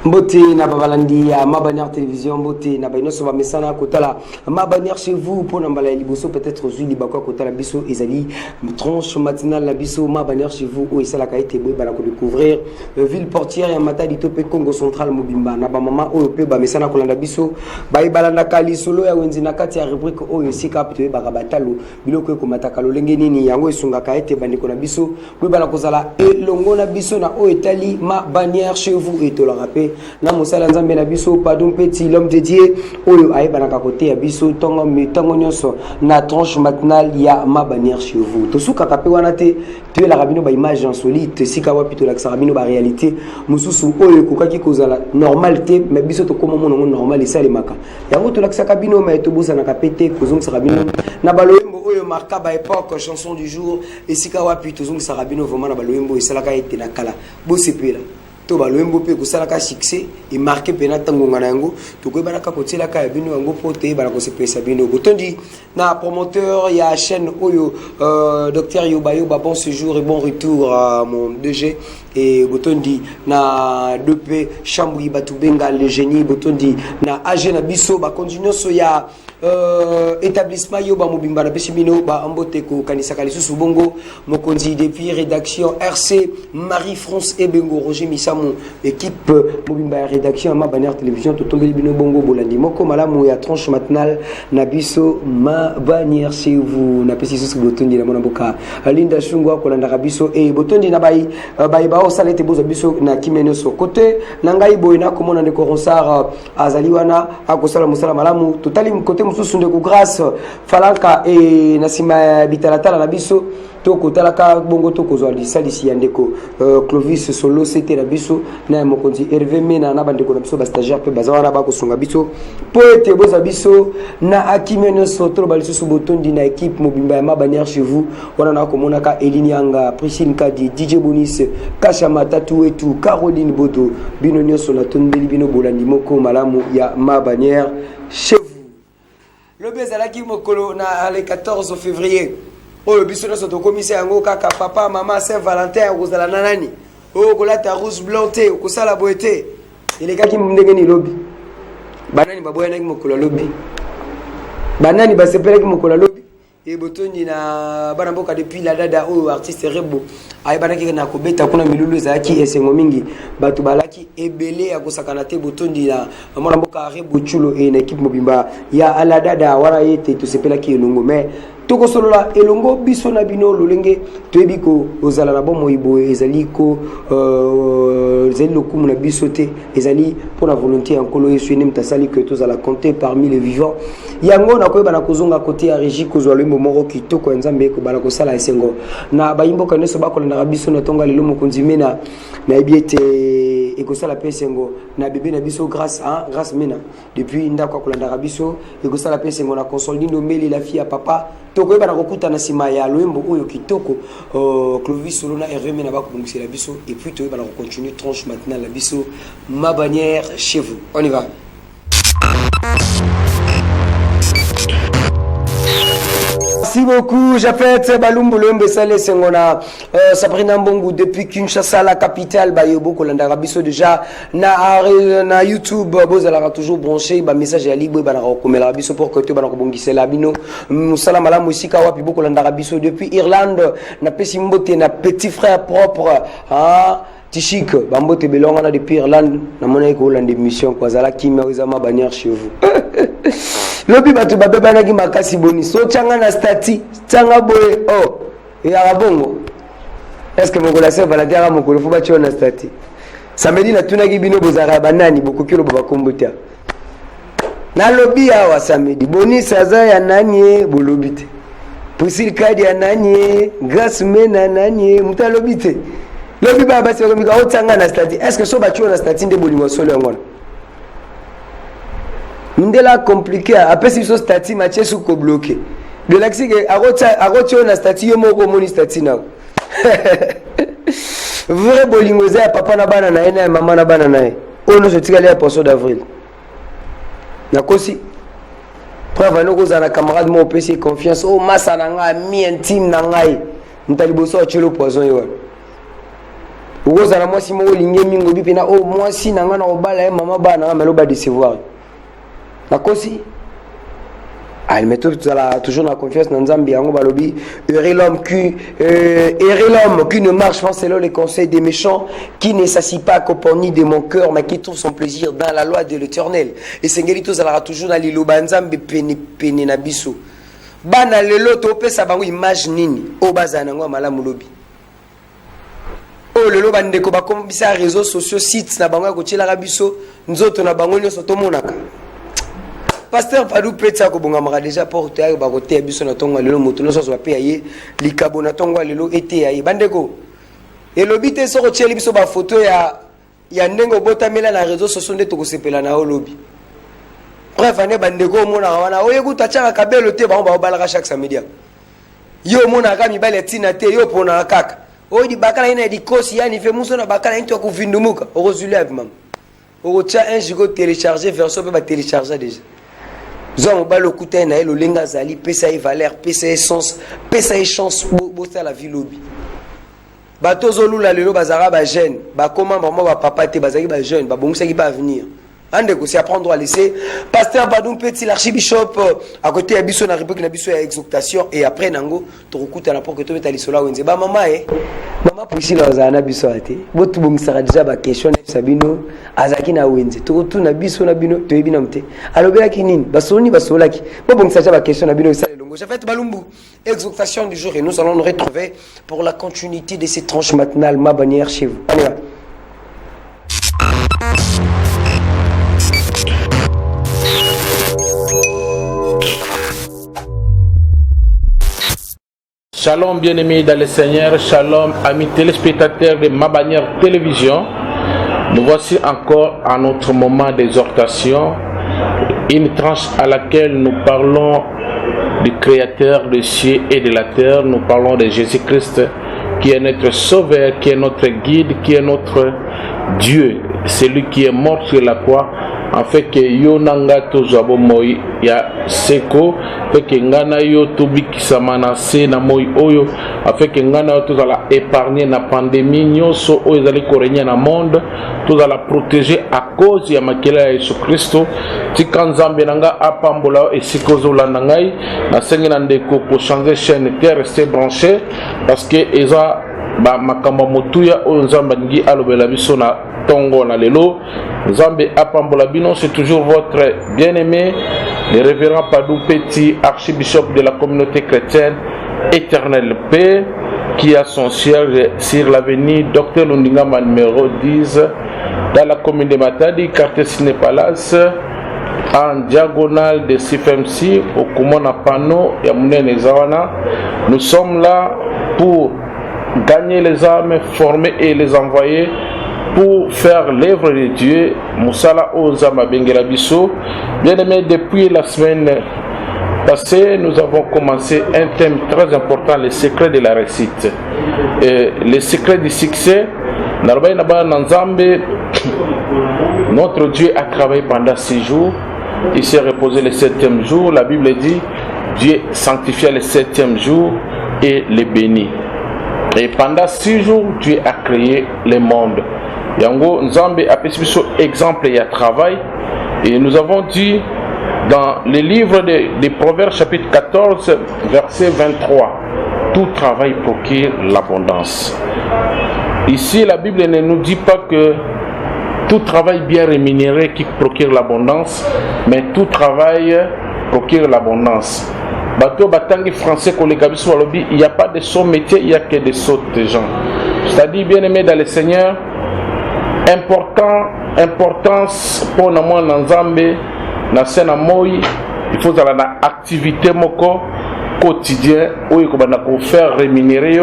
Mbote na babalandi ya ma bannière télévision mbote na baino so ba mesana kotala ma bannière chez vous pour na mbala liboso peut-être aujourd'hui libakwa kotala biso ezali tranche matinale la biso ma bannière chez vous o esala ka été boy bala ko découvrir ville portière ya Matadi to pe Congo central mobimba na ba mama o pe ba mesana kolanda biso ba ibalanda kali solo ya wenzi na kati ya rubrique o yosika pte ba batalo biloko ko mataka lolenge nini yango esunga ka été bandiko na biso boy bala kozala elongo na biso na o etali ma bannière chez vous et to la rappel na musala nzambe na biso pardon petit l'homme dédié oyo ayeba na côté ya biso tongo nyonso na tranche matinale ya ma bannière chez vous to suka kape wana te tu la rabino ba image insolite sika wapi to la rabino ba réalité mususu oyo kokaki kozala normalité mais biso to koma mono normal et ça les maka yango to la kabino mais to bosa na kapete kozong sarabino na baloyembo oyo marka ba époque chanson du jour et sika wapi to zong sarabino vraiment na baloyembo et ça la ka été na kala bosepela to baloyembo pe kosalaka succès et marqué pena tangonga na yango to ko baraka kotela ka bino yango pote baraka se pesa bino botondi na promoteur ya chaîne oyo docteur Yobayo bon séjour et bon retour à mon 2G et botondi na 2P Chambouy Batubenga le génie botondi na AG na biso ba continuer so ya établissement Yoba Mobimba na Pessimino ba ambote ko kanisa kalisusu bongo mokonzi depuis rédaction RC Marie-France et Bengo Roger Missamon équipe Mobimba rédaction ma bannière télévision to tombeli bino bongo bolandi moko malamu ya tranche matinale na biso ma bannière chez vous na pesisus botondi na mona boka Linda Shungwa ko landa biso et botondi na bai ba o salete bozo biso na kimeno so côté na ngai boyina ko mona ndeko ronsar azaliwana akosala musala malamu totali côté mususu ndeko grâce falaka et nasima bitalatala na biso toko talaka bongo toko zo lisalisi ya ndeko Clovis solo c'était na biso na mokonzi Hervé Mena na bandeko na biso ba stagiaire pe bazana ba ko sunga biso poete boza biso na akimeno sotro balisusu botondi na équipe mobimba ya ma bannière chez vous wana na ko monaka Elini Anga Priscille Kadi DJ Bonis Kasha Matatu et tout Caroline Bodo bino nyoso na tondeli bino bolandi moko malamu ya ma bannière chez vous. Le bezalaki mokolo na le 14 février oyo biso na soto commissaire yango kaka papa maman Saint-Valentin kozala nanani oyo kolata rouge blanc te kosala boete elekaki ndenge ni lobi banani baboyanaki mokolo lobi banani basepelaki mokolo lobi et botondi na bana mboka depuis la dada oyo artiste Rebo ay banaki na kobeta kuna milulu zaki esengo mingi batu balaki ebele ya kosakana te botondi na mwana mboka Rebo chulo et na équipe mobimba ya ala dada wara yete to sepelaki elongo mais toko solola elongo biso na bino lolenge toyebi ko ozala na bomo ibo ezali ko zeli lokumu na biso te ezali pour la volonté en kolo yesu ne mtasali que tozala compter parmi les vivants yango na koyeba na kozonga côté ya régie kozwa lembo moko kitoko nzambe ko bala kosala esengo na bayimboka neso bakolanda biso na tonga lelo mokonzi mena na ebiete ekosala pesengo na bébé na biso grâce mena depuis ndako kolanda biso ekosala pesengo na console Lindo Mbeli la fille à papa toko ba na kokuta na sima ya loembo oyo kitoko Clovis solo na Hervé Mena ba ko la biso et puis to ba na continuer tranche maintenant la biso ma bannière chez vous on y va. Merci beaucoup. J'appelle Balumbo Lombe Salé Sengona Sabrina Mbongo depuis Kinshasa la capitale Bayobo Kolanda Rabiso déjà na YouTube bozala toujours branché ba message ya libre ba na komela biso pour que to ba na kobongisa la bino musala mala musika wapi boko landa Rabiso depuis Irlande na pesi mbote na petit frère propre Tishik bambote belonga na depuis Irlande na mona ko landa émission kwa zala kimia wezama bannière chez vous. Lobi batu babeba na ki makasi boni so tanga na stati tanga boye oh ya bongo est-ce que mongola se valadera mokolo fo batio na stati samedi na tuna ki bino bozara banani bokokilo baba kombotia na lobi awa samedi boni saza ya nani bolobite Priscille Kadi ya nani Grace Mena nani mutalobite lobi baba se ko mi ka tanga na stati est-ce que so batio na stati nde bolingo solo ngona Ndela compliqué après si so stati match sous ko bloqué de l'axi que arotio na stati yo moko moni stati na vrai bolingoza ya papa na bana na ena mama na bana na ono se tikali ya poso d'avril na kosi preuve no koza na camarade mo pesi confiance o masa na nga mi intime na ngai mtaliboso chelo poison yo okoza na mwasi moko linge mingo bi pena o mwasi na nga na obala ye mama bana melo ba décevoir nakosi elle met toujours la confiance dans Nzambi yango balobi heureux l'homme qui ne marche pas selon les conseils des méchants, qui ne s'assit pas accompagné de mon cœur mais qui trouve son plaisir dans la loi de l'Éternel. Et sengeli tozala toujours na liloba Nzambe pene na biso bana lelo to pesa bango image nini o bazana ngo malamu lobi o lelo bandeko bakombisa réseaux sociaux sites na bango ko tshela biso nzoto na bango nyoso to monaka Pasteur Padou Petsa ko bonga maka déjà porte ya ba côté biso na tonga lelo moto no so ba pe aye likabo na tonga lelo ete aye bandeko elobi te so ko tshela biso ba photo ya ndengo botamela na réseaux sociaux nde to ko sepela na olobi bref ane bandeko mona wana oye kuta tshaka kabelo te ba ba balaka chaque samedi yo mona ka mi bale tina te yo pona kaka oyi di bakala ina di kosi yani fe muso na bakala into ko vindumuka o zulave mam o tcha un jigo télécharger version pe ba télécharger déjà Zon balo kuta na elo lenga zali pesa e valeur pesa essence pesa e chance bosa la vie lobi bato zolula lelo bazara ba jeune ba comment maman ba papa te bazaki ba jeune ba bongisa ki ba avenir ande ko c'est apprendre à laisser pasteur Badou Petit l'archibishop à côté ya biso na république na biso ya exaltation et après nango to kuta na pour que to meta lisola wenze ba mama mama Priscilla zana biso ate botu bongisa déjà ba question sabino azaki na wenze to na biso na bino to ebina mte alobelaki nini basoni basolaki bo bongisa ba question na bino ça longo j'ai fait balumbu exaltation du jour et nous allons nous retrouver pour la continuité de ces tranches matinales ma bannière chez vous. Allez, Shalom bien-aimés dans le Seigneur, shalom amis téléspectateurs de Ma Bannière Télévision. Nous voici encore à notre moment d'exhortation, une tranche à laquelle nous parlons du Créateur des cieux et de la terre. Nous parlons de Jésus-Christ qui est notre Sauveur, qui est notre guide, qui est notre Dieu. Celui qui est mort sur la croix, en fait que yo nanga tozabo moi ya seko fait que ngana yo tobikisama na se na moi oyo en fait que ngana yo tozala épargner na pandémie nyonso oyo ezali korenya na monde tozala protéger à cause ya makela ya Yesu Kristo tika nzambe nanga apambola esiko zolanda ngai na sengi na ndeko ko changer chaîne terre rester branché parce que eza ba makamba motuya oyo nzambe ngi alobela biso na tongo na lelo Nzambe apambola bino. C'est toujours votre bien-aimé le révérend Padou Petit, archibishop de la communauté chrétienne Éternelle Paix, qui a son siège sur l'avenue Dr Lundingama numéro 10 dans la commune de Matadi, quartier Ciné Palace, en diagonale de CFMC au Kumona Pano et Mounene Zawana. Nous sommes là pour gagner les âmes, former et les envoyer pour faire l'œuvre de Dieu. Moussala Ozama Bengela Bisso. Bien aimé, depuis la semaine passée, nous avons commencé un thème très important, les secrets de la réussite. Les secrets du succès. Notre Dieu a travaillé pendant 6 jours. Il s'est reposé le 7e jour. La Bible dit, Dieu sanctifia le 7e jour et le bénit. Et pendant 6 jours, Dieu a créé le monde. Yango Nzambe a pris exemple et à travail. Et nous avons dit dans le livre des Proverbes chapitre 14 verset 23, tout travail procure l'abondance. Ici la Bible ne nous dit pas que tout travail bien rémunéré qui procure l'abondance, mais tout travail procure l'abondance. Bateau batangi français il n'y a pas de saut métier, il n'y a que des sauts de gens. C'est-à-dire, bien aimé dans le Seigneur, importance pour nous dans Nzambe, dans Sena Moi, il faut avoir une activité moko quotidien où il faut faire rémunérer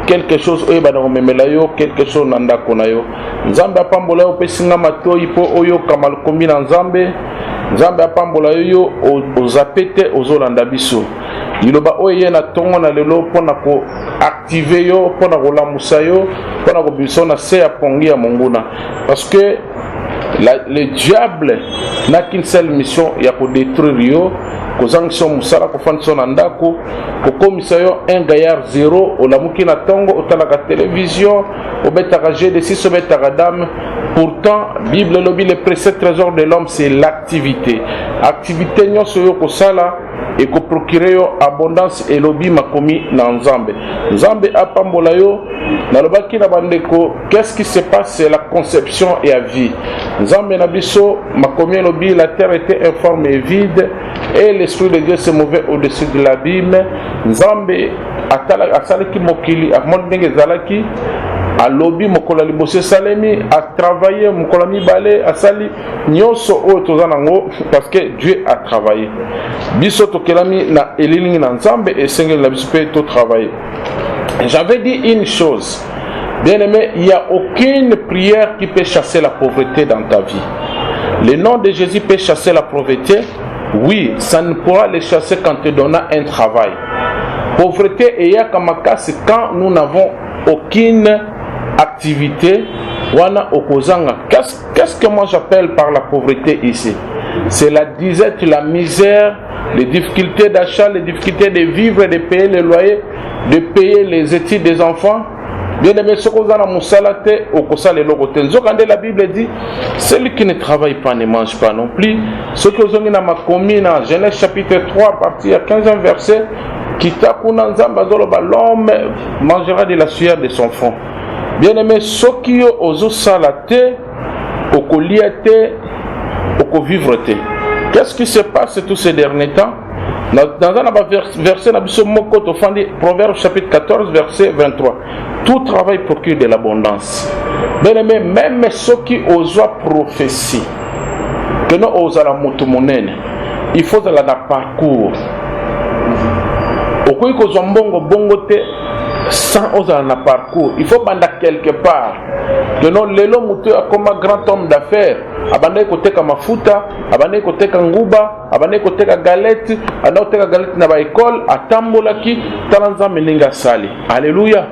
quelque chose où il faut quelque chose nanda konayo. Nzambe apambola yo pesinga matoi po oyo kamal kombi na Nzambe. Nzambe apambola yo ozapete ozolanda biso. Iloba oye na tongo na lelo pona ko activer yo pona ko lamusa yo pona ko biso na se ya pongi ya monguna parce que le diable n'a qu'une seule mission, il y a pour détruire yo kozangisa musala kofandisa na ndako kokomisa yo un gaillard zéro olamuki na tongo otalaka télévision obetaka G6 obetaka dame. Pourtant Bible lobi le précieux trésor de l'homme c'est l'activité. Activité nyonso yo kosala et ko procurer yo abondance elobi makomi na Nzambe. Nzambe apambola yo nalobaki na bandeko. Qu'est-ce qui se passe? C'est la conception et la vie. Nzambe na biso makomi elobi la terre était informe et vide et l'esprit de Dieu se mouvait au-dessus de l'abîme. Nzambe asalaki mokili amoni ndenge ezalaki alobi mokola liboso salemi a travaillé mokola mibale asali nyonso oyo toza nango parce que Dieu a travaillé. Biso tokelami na elilingi na Nzambe esengeli na biso pe to travailler. J'avais dit une chose, bien aimé, il n'y a aucune prière qui peut chasser la pauvreté dans ta vie. Le nom de Jésus peut chasser la pauvreté. Oui, ça ne pourra les chasser qu'en te donnant un travail. Pauvreté et yakamaka, c'est quand nous n'avons aucune activité. Wana okozanga. Qu'est-ce que moi j'appelle par la pauvreté ici? C'est la disette, la misère, les difficultés d'achat, les difficultés de vivre, de payer les loyers, de payer les études des enfants. Bien aimé, ce qu'on a dans Moussalate, au Kosa les Logoten. La Bible dit, celui qui ne travaille pas ne mange pas non plus. Ce que vous avez dans ma commune, en Genèse chapitre 3, partie à 15e verset, l'homme mangera de la sueur de son front. Bien aimé, ce qui est aux salate, au coliate, au vivre. Qu'est-ce qui se passe tous ces derniers temps? Dans un verset, Proverbe chapitre 14, verset 23. Tout travail procure de l'abondance. Bien aimé, même ceux qui osent prophétie, que nous osons la motomonène, il faut aller dans le parcours. Au coup, ils ont bongo sans oser dans le parcours. Il faut aller quelque part. Que nous, les hommes comme un grand homme d'affaires. Abandé côté comme mafuta, abandé côté comme nguba, abandé côté comme galette, abandé côté comme galette na ba école, atambola ki talanza meninga sali. Alléluia.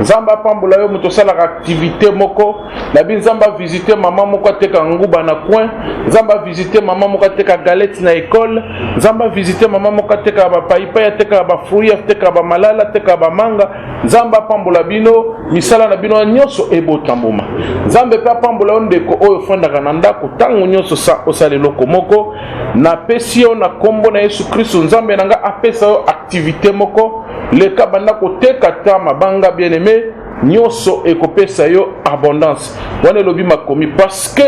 Zamba pambola yo muto sala activité moko, na bi zamba visiter maman moko teka nguba na coin, zamba visiter maman moko teka galette na école, zamba visiter maman moko teka ba paipa teka ba fruit teka ba malala teka ba manga, zamba pambola bino misala na bino nyonso ebotamboma. Zambe pa pambola ndeko oyo fondaka na ndako tango nyonso sa osale loko moko na pesio na kombo na Yesu Kristo nzambe nanga apesa yo activité moko le kabanda koteka tama banga bien-aimé nyonso ekopesa yo abondance wana lobi makomi parce que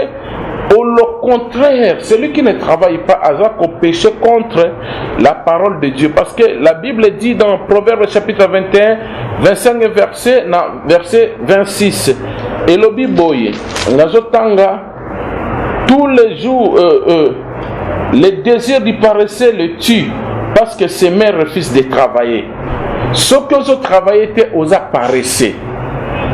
au contraire celui qui ne travaille pas a péché contre la parole de Dieu parce que la Bible dit dans Proverbe chapitre 21 25 verset 26 et lobi boye nazotanga tous les jours les désirs du paresseux le tuent parce que ses mères refusent de travailler. Ce que vous travaillez aux paresseux.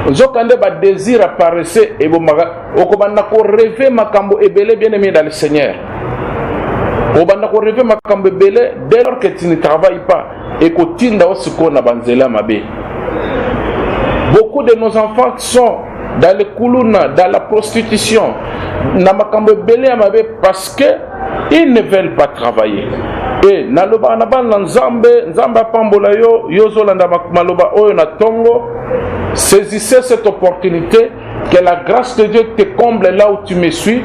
Vous avez un désir à paresseux et vous avez rêvé makambo ebele bien aimé dans le Seigneur. Vous avez rêvé makambo ebele dès lors que tu ne travailles pas et que tu n'as pas banzela mabe. Beaucoup de nos enfants sont dans le koulouna, dans la prostitution, na makambo ebele mabe parce que ils ne veulent pas travailler. Et naloba naban nzambe pambola yo yozolanda maloba oyo na tongo, saisissez cette opportunité que la grâce de Dieu te comble là où tu me suis.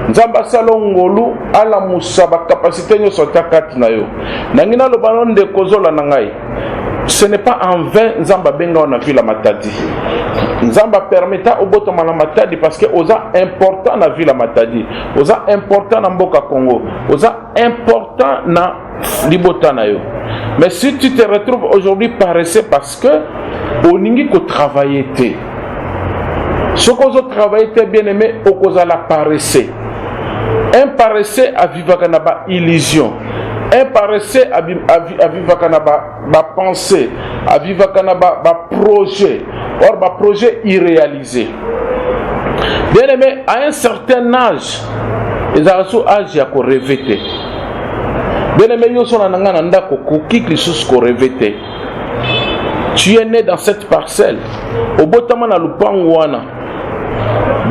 Nzamba salongolu ala musaba capacité nyo sotakati na yo. Nangina loba nde kozola nangai. Ce n'est pas en vain Nzamba benga on a vu la matadi. Nzamba permetta obotoma la matadi parce que oza important na ville la matadi. Oza important na mboka Congo. Oza important na libota na yo. Mais si tu te retrouves aujourd'hui paresseux parce que oningi ko travailler te. Ce qu'on a travaillé te bien aimé okoza la paresseux. Un paresseux a vivre na ba illusion. Un paresseux a vivre na ba pensée, a vivre na ba projet. Or ba projet irréalisé. Bien aimé, à un certain âge, les arasou âge ya ko rêver. Bien aimé, yo sona nanga nda ko kiki sous ko rêver. Tu es né dans cette parcelle. Au botama na lupango wana.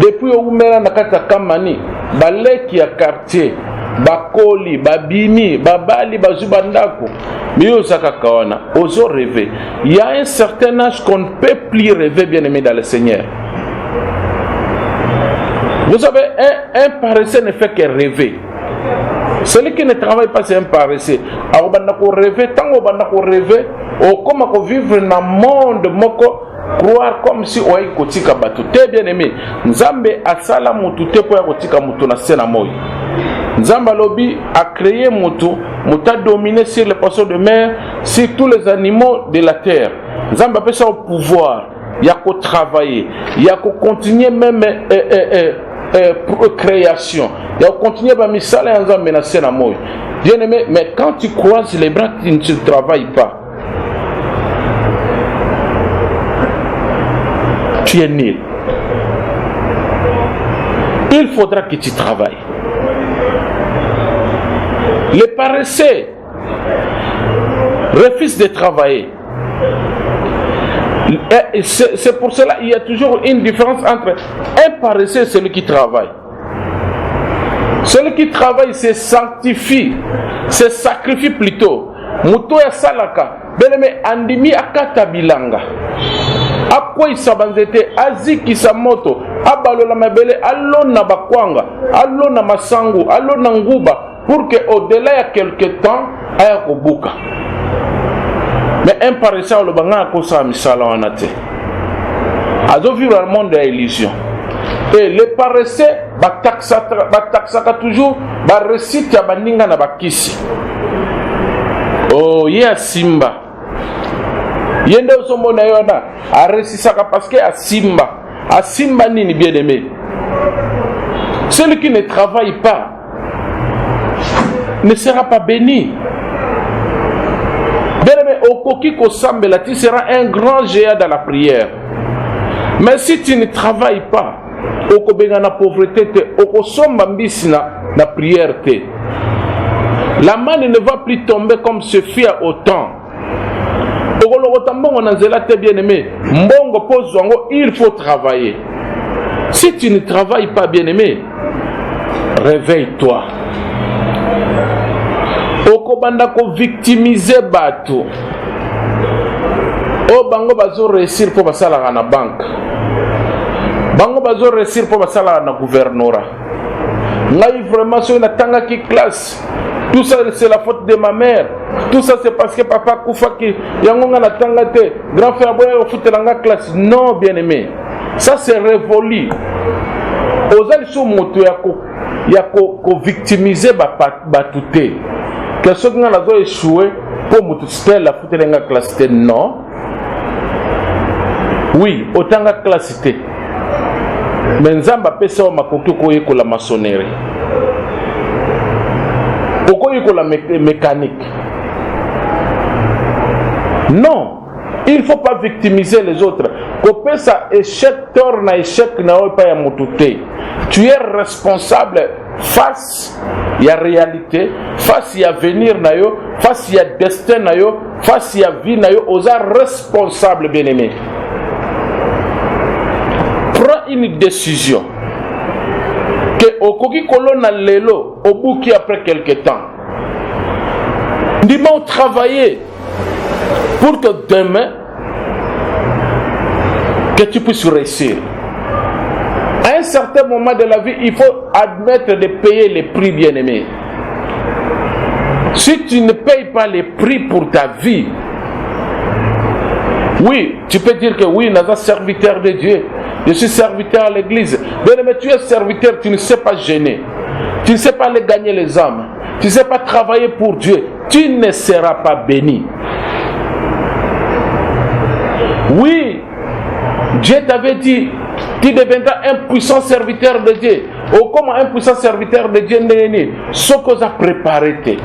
Depuis au mera na kata kamani, baleki ya quartier. bakoli, babimi, babali, bazubandako. Mais kawana, oso rêver. Il y a un certain âge qu'on ne peut plus rêver, bien aimé dans le Seigneur. Vous savez, un paresseux ne fait que rêver. Celui qui ne travaille pas, c'est un paresseux. Alors, on rêver, tant qu'on rêver, on vivre dans le monde, croire comme si on est kotika batute, bien aimé. Nzambe asala mutute pour kotika mutu na sena moyi. Nzamba lobi a créé mutu dominé sur les poissons de mer, sur tous les animaux de la terre. Nzamba peut ça au pouvoir, il y a qu'au travailler, il y a qu'au continuer même création, il y a qu'au continuer à misala nzamba na sena moyi. Bien aimé, mais quand tu croises les bras, tu ne travailles pas. Tu es nul. Il faudra que tu travailles. Les paresseux refusent de travailler. C'est pour cela qu'il y a toujours une différence entre un paresseux et celui qui travaille. Celui qui travaille se sanctifie, se sacrifie plutôt. Muto ya salaka, beleme andimi akata bilanga. Akwa isabanzete aziki samoto abalola mabele alona bakwanga alona masangu alona nguba pour que au-delà ya quelque temps aya kobuka. Mais un paresseux le banga ko sa misala wanate azo vivre le monde de l'illusion. Et les paresseux bataksaka toujours ba récite ya baninga na bakisi. Oh ya simba yende osombo na yona aresisaka parce que asimba nini bien aimé. Celui qui ne travaille pas ne sera pas béni. Bien aimé, okoki kosambela, tu seras un grand géant dans la prière. Mais si tu ne travailles pas, okobenga na pauvreté te, okosomba mbisi na prière te. La manne ne va plus tomber comme ce fut au temps. Bien aimé, il faut travailler. Si tu ne travailles pas, bien aimé, réveille-toi. Okobanda ko victimiser bato. O bango bazo réussir pour basala na banque. Bango bazo réussir pour basala na gouvernorat. Ngai vraiment sur na tanga ki classe. Tout ça c'est la faute de ma mère. Tout ça c'est parce que papa Koufaki yangonga na tangate grand frère boya au foot la classe. Non bien aimé. Ça c'est révolu. Ozali so moto yako victimiser ba touté. Que ceux qui ont échoué pour moto la foot la classe non. Oui, autant la classe té. Mais nzamba pesa makoki ko yeko la maçonnerie. Pourquoi il y a la mécanique? Non, il ne faut pas victimiser les autres. Quand ça échec, torne échec, tu es responsable face à la réalité, face à l'avenir, face à le destin, face à la vie, aux responsables bien-aimés. Prends une décision. Au koki kolona lelo au bouki après quelque temps. Dis-moi travailler pour que demain que tu puisses réussir. À un certain moment de la vie, il faut admettre de payer les prix bien-aimés. Si tu ne payes pas les prix pour ta vie, oui, tu peux dire que oui, nous sommes serviteurs de Dieu. Je suis serviteur à l'église. Mais tu es serviteur, tu ne sais pas gêner. Tu ne sais pas aller gagner les âmes. Tu ne sais pas travailler pour Dieu. Tu ne seras pas béni. Oui, Dieu t'avait dit, tu deviendras un puissant serviteur de Dieu. Ou comme un puissant serviteur de Dieu n'est né. Ce que tu as préparé.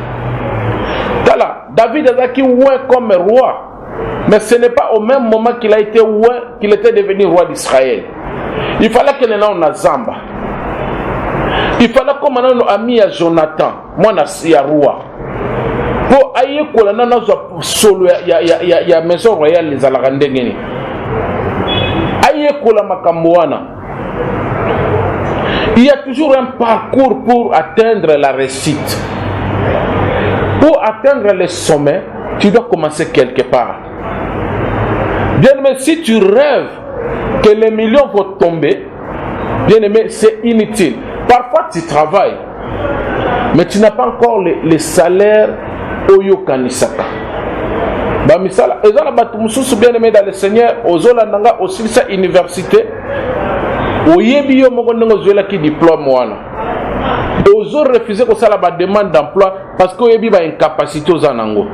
David a dit comme roi. Mais ce n'est pas au même moment qu'il a été roi, qu'il était devenu roi d'Israël. Il fallait que nous ayons Zamba. Il fallait que nous ayons ami à Jonathan, moi je roi. Pour aïe que nous ayons solo, il y a maison royale les Alarandengeni. Aïe que la Makamouana. Il y a toujours un parcours pour atteindre la réussite. Pour atteindre le sommet, tu dois commencer quelque part. Bien aimé, si tu rêves que les millions vont tomber, bien aimé, c'est inutile. Parfois tu travailles, mais tu n'as pas encore les salaires Oyo Kanisaka. Bamisala, et dans la Batumusu, bien aimé dans le Seigneur, Ozola Nanga, aussi sa université, Oyebi yo Mogondengo Zola qui diplôme wana. Ozo refuser que ça la demande d'emploi parce que Oyebi ba incapacité aux anango.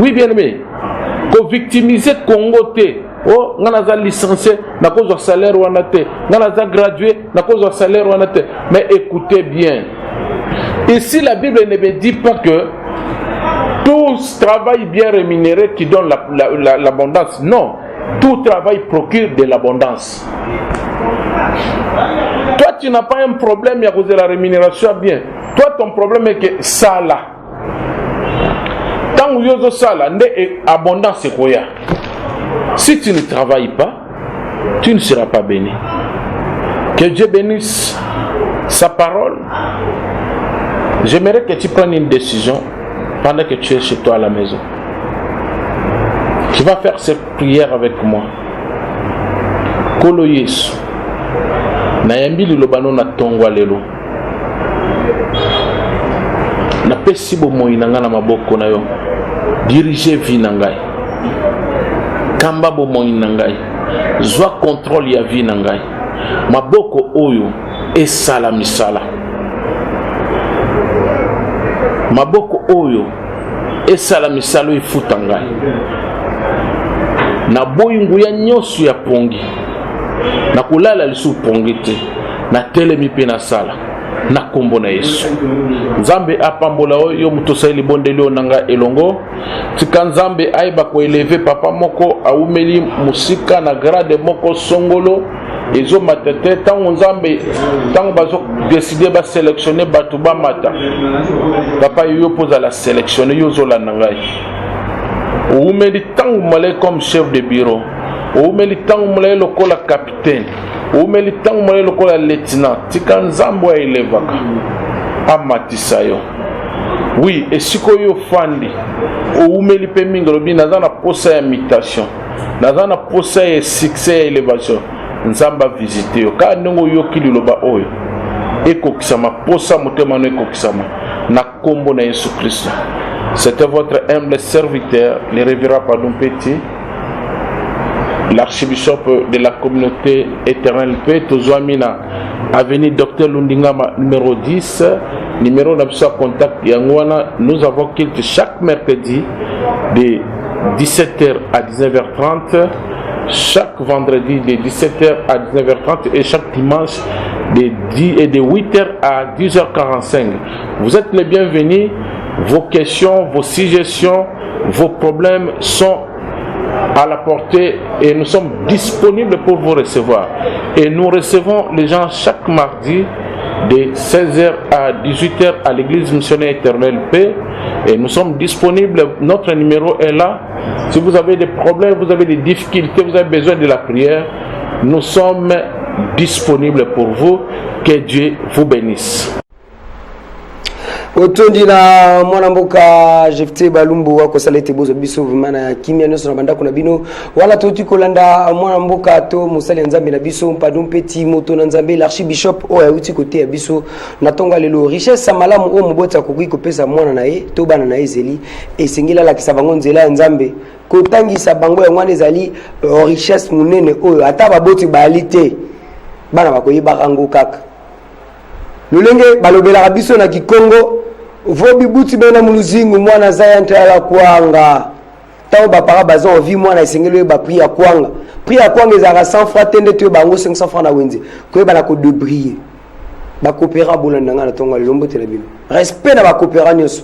Oui, bien aimé, ko victimiser Congo te. Oh, ngana za licencié, na cause de salaire wana te. Ngana za gradué, na cause de salaire wana te. Mais écoutez bien. Ici, la Bible ne me dit pas que tout travail bien rémunéré qui donne l'abondance. Non, tout travail procure de l'abondance. Toi, tu n'as pas un problème à cause de la rémunération bien. Toi, ton problème est que ça là. Tant que ça là, abondance c'est quoi? Si tu ne travailles pas, tu ne seras pas béni. Que Dieu bénisse sa parole. J'aimerais que tu prennes une décision pendant que tu es chez toi à la maison. Tu vas faire cette prière avec moi. Kolo Yesu. Nayambi lilobano na tongwa lelo. Na pesi bo moinanga na maboko na yo. Diriger vie na ngai. Kamba bo moinanga. Zwa contrôle ya vie na ngai. Maboko oyo esala misala. Maboko oyo esala misalo ifuta ngai. Na boyingu ya nyosu ya pongi. Na kulala lisu pongi te. Na telemi pe na sala. Na kombo na Yesu. Nzambe apambola oyo mutosa libondeli onanga elongo. Tika Nzambe aiba ko eleve papa moko aumeli musika na grade moko songolo. Ezo matete tango Nzambe tango bazo décider ba sélectionner batu ba mata. Papa yo pose la sélectionner yo zo la nangai. Oumeli tango malé comme chef de bureau. Oumeli tango malé lokola capitaine. Oumeli tango malé lokola lieutenant. Tika Nzambe wa elevaka. Amatisa yo. Oui, et si yo fandi. Oumeli pe mingolobi nazana posa ya mutation. Nazana posa ya succès et élévation. Nzamba visiter yo ka ndongo yokili loba oyo ekokisama posa motema no ekokisama na kombo na Yesu Christ. C'était votre humble serviteur le révérend Padum Petit, l'archibishop de la communauté éternelle paix Tozwamina avenue Dr Lundingama numéro 10 numéro d'absence contact yangwana. Nous avons culte chaque mercredi de 17h à 19h30, chaque vendredi de 17h à 19h30 et chaque dimanche de 8h à 10h45. Vous êtes les bienvenus. Vos questions, vos suggestions, vos problèmes sont à la portée et nous sommes disponibles pour vous recevoir. Et nous recevons les gens chaque mardi de 16h à 18h à l'église missionnaire éternelle paix. Et nous sommes disponibles, notre numéro est là. Si vous avez des problèmes, vous avez des difficultés, vous avez besoin de la prière, nous sommes disponibles pour vous. Que Dieu vous bénisse. Otondi na mwana mboka Jefte Balumbu wako salete bozo biso vimana kimia nyoso na bandako na bino wala toti kolanda mwana mboka to musali Nzambe na biso Padum Petit moto na Nzambe l'archibishop o ya uti kote ya biso na tonga lelo richesse malamu o mobota koki kopesa mwana na ye to bana na ezeli esengela la kisabango nzela ya Nzambe kotangisa bango ya mwana ezali richesse munene oyo ata baboti balite bana bakoyeba kango kaka lolenge balobela biso na Kikongo vobi buti bena muluzingu mwana zayanta la kwanga tawo bapara bazon vi mwana esengelo ba pri ya kwanga ezaka 100 francs tende to bango 500 francs na wenze ko ba la ko de briller ba coopéra bolanda ngana tonga lombo tela bino respect na ba coopéra nyoso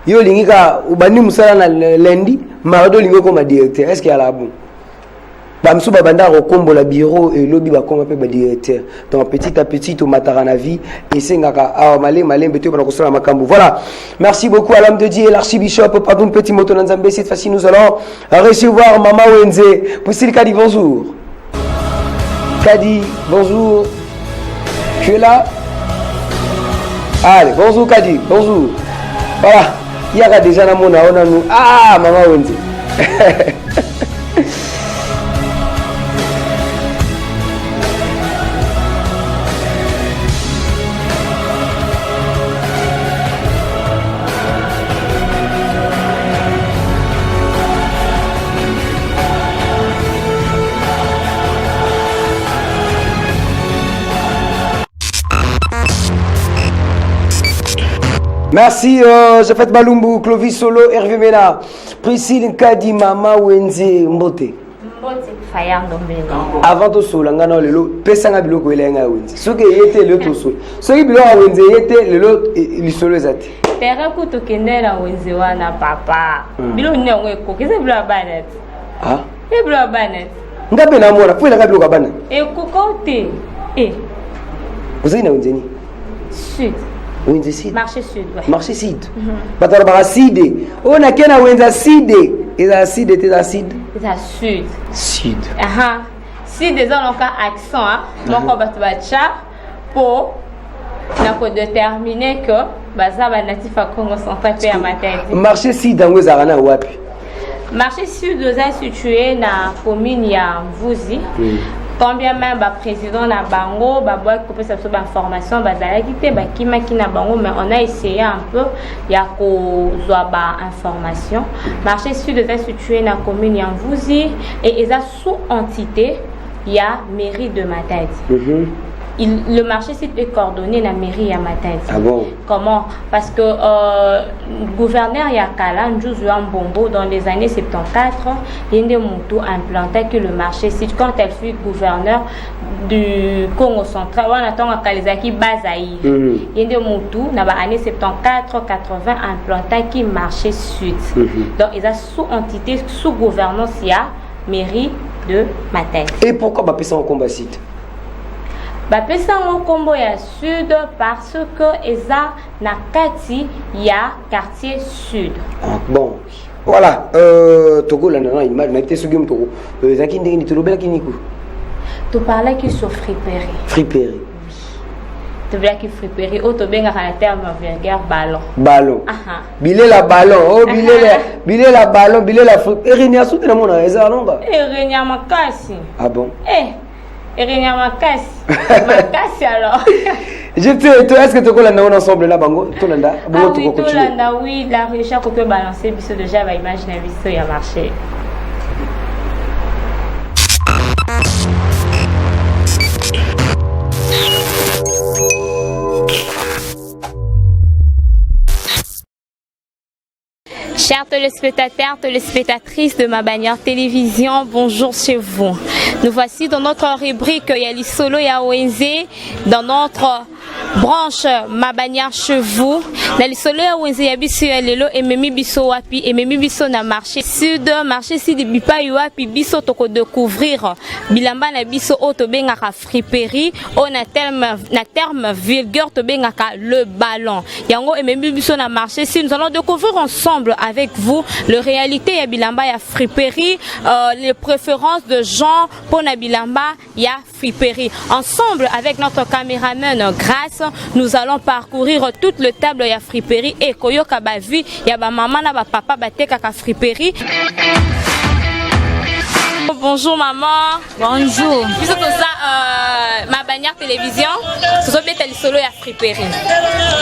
yo lingika ubani musala na lendi mardo lingo comme directeur est-ce qu'il y a là bon bamsu babanda rekombo la bureau et lobby ba konga pe ba directeur donc petit à petit to matara na vie et sengaka a malé beto ba kosala makambu. Voilà, merci beaucoup à l'homme de Dieu et l'archibishop Padum Petit moto na Nzambe. Cette fois-ci nous allons recevoir Maman Wenze. Poussile Kadi, bonjour. Kadi, bonjour. Tu es là? Allez, bonjour Kadi, bonjour. Voilà, il y a déjà un monde à nous. Ah, maman Wendy. Merci, Jafet Malumbu, Clovis Solo, Hervé Mena, Priscille Nkadi, Mama Wenze, Mbote. Mbote, Fayard Dombenga. Avant tout ça, l'angana lelo, pesanga biloko elenga Wenze. Ce qui était le tout seul. Ce qui biloko Wenze était le solo zati. Terre kuto kendela Wenze wana papa. Bilo nyongo eko, kise bilo banet. Ah? E bilo banet. Ngabe na mora, pour la biloko bana. E kokote. E. Vous êtes na Wenze ni? Sud. Wenze Sud. Marché Sud, ouais. Marché Sud. Batara bara Sud. On a kena Wenze Sud. Et la Sud était la Sud. C'est à Sud. Sud. Aha. Si des gens ont un accent, hein, donc on va te battre pour déterminer que ça va natif à Congo central et à ma tête. Marché Sud dans les arana wapi. Marché Sud est situé dans la commune ya Mvuzi. Combien même le président na bango ba boy couper ça sur information ba dala kité ba kima kina bango mais on a essayé un peu ya ko zoa ba information. Marché Sud est situé dans la commune ya Mvuzi et est sous entité ya mairie de Matadi. Le marché site est coordonné la mairie à Matadi. Ah bon? Comment? Parce que gouverneur Yakala Njouzuan Bombo dans les années 74, Yende Moutou implanté que le marché site quand elle fut gouverneur du Congo central, on attend à Kalizaki Bazaï. Yende Moutou dans les années 74-80 implanté qui marché sud. Donc ils ont sous entité sous gouvernance ya mairie de Matadi. Et pourquoi pas ça en combat site? Bapesa ngo kombo ya sud parce que eza na kati ya quartier sud. Ah, bon. Voilà, Togo là non, il m'a été sugum Togo. Zaki ndenge ni tolobela kiniku. Tu parlais qui sur friperie. Friperie. Tu voulais qui friperie au to benga la terme vulgaire ballon. Ballon. Aha. Bilé la ballon, oh bilé la ballon, bilé la friperie. Erenia soute na mona eza longa. Erenia makasi. Ah bon? Erenia makasi alors. Est-ce que tu connais ensemble là, Bango? Ah oui, Tolanda, oui, la recherche qu'on peut balancer, biso déjà va imaginer biso y a marché. Chers téléspectateurs, téléspectatrices de ma bannière télévision, bonjour chez vous. Nous voici dans notre rubrique Yali Solo ya Wenze, dans notre branche ma bannière chez vous. Yali Solo ya Wenze ya biso ya lelo ememi biso wapi ememi biso na marché sud bipa wapi biso toko découvrir bilamba na biso auto bengaka friperie on a terme vulgaire to bengaka le ballon. Yango ememi biso na marché sud, nous allons découvrir ensemble avec vous le réalité ya bilamba ya friperie, les préférences de gens pour na bilamba ya friperie. Ensemble avec notre caméraman Grâce, nous allons parcourir toute le table ya friperie et koyoka ba vie ya ba maman na ba papa ba teka ka friperie. Bonjour maman. Bonjour. Biso to ça ma bannière télévision. Soso beta lisolo ya friperie.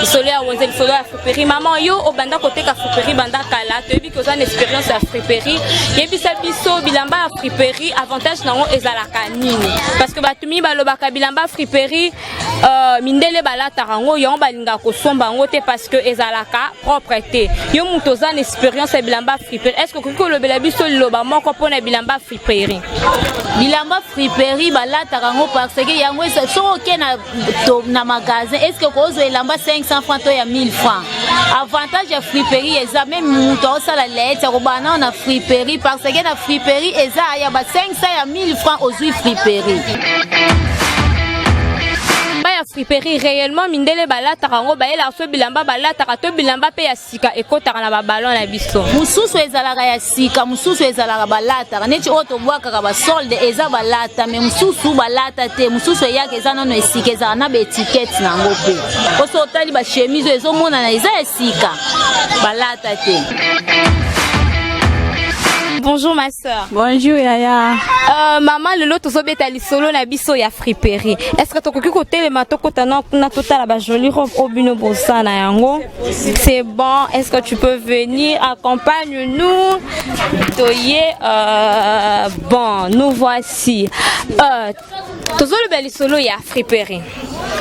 Lisolo ya Wenze lisolo ya friperie. Maman yo au banda côté ka friperie banda kala. Tu bi ko ça une expérience ya friperie. Yebisa biso bilamba ya friperie avantage nango ezalaka nini? Parce que batumi balobaka bilamba friperie mindele balata rango yo balinga ko somba ngo te parce que ezalaka propreté. Yo muto za une expérience ya bilamba friperie. Est-ce que ko lobela biso loba moko pona bilamba friperie? Bilamba friperie balata rango parce que yango so ke na magasin est-ce que kozo elamba 500 francs to ya 1000 francs. Avantage ya friperie eza même muto osala lete ko bana na friperie parce que na friperie eza ya ba 500 ya 1000 francs ozui friperie. Ya friperie réellement mindele balata rango ba ela so bilamba balata ka to bilamba pe ya sika ekotaka na ba ballon na biso mususu ezalaka ya sika mususu ezalaka balata neti oto bwaka ka ba solde eza balata mais mususu balata te mususu yake eza nano esika eza na ba etiquette nango pe oso otali ba chemise ezo mona na eza ya sika balata te. Bonjour ma soeur. Bonjour Yaya. Maman le lot tozobeta lisolo na biso ya friperie. Est-ce que tokoki kotelema tokota na totala ba jolie robe obino bossa na yango? C'est bon. Est-ce que tu peux venir accompagne-nous? Toye bon, nous voici. Tozoloba lisolo ya friperie.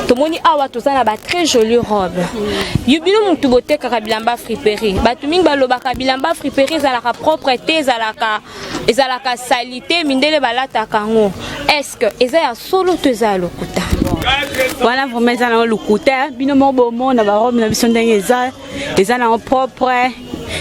Tomoni awa tozana ba très jolie robe. Yubino mutu bote ka bilamba friperie. Batu mingi balobaka bilamba friperie ezalaka propreté ezalaka salité mindele balata kango. Est-ce que eza ya solo teza lokuta? Voilà vraiment eza na lokuta. Bino mo bomo na ba robe na biso ndenge eza na propre.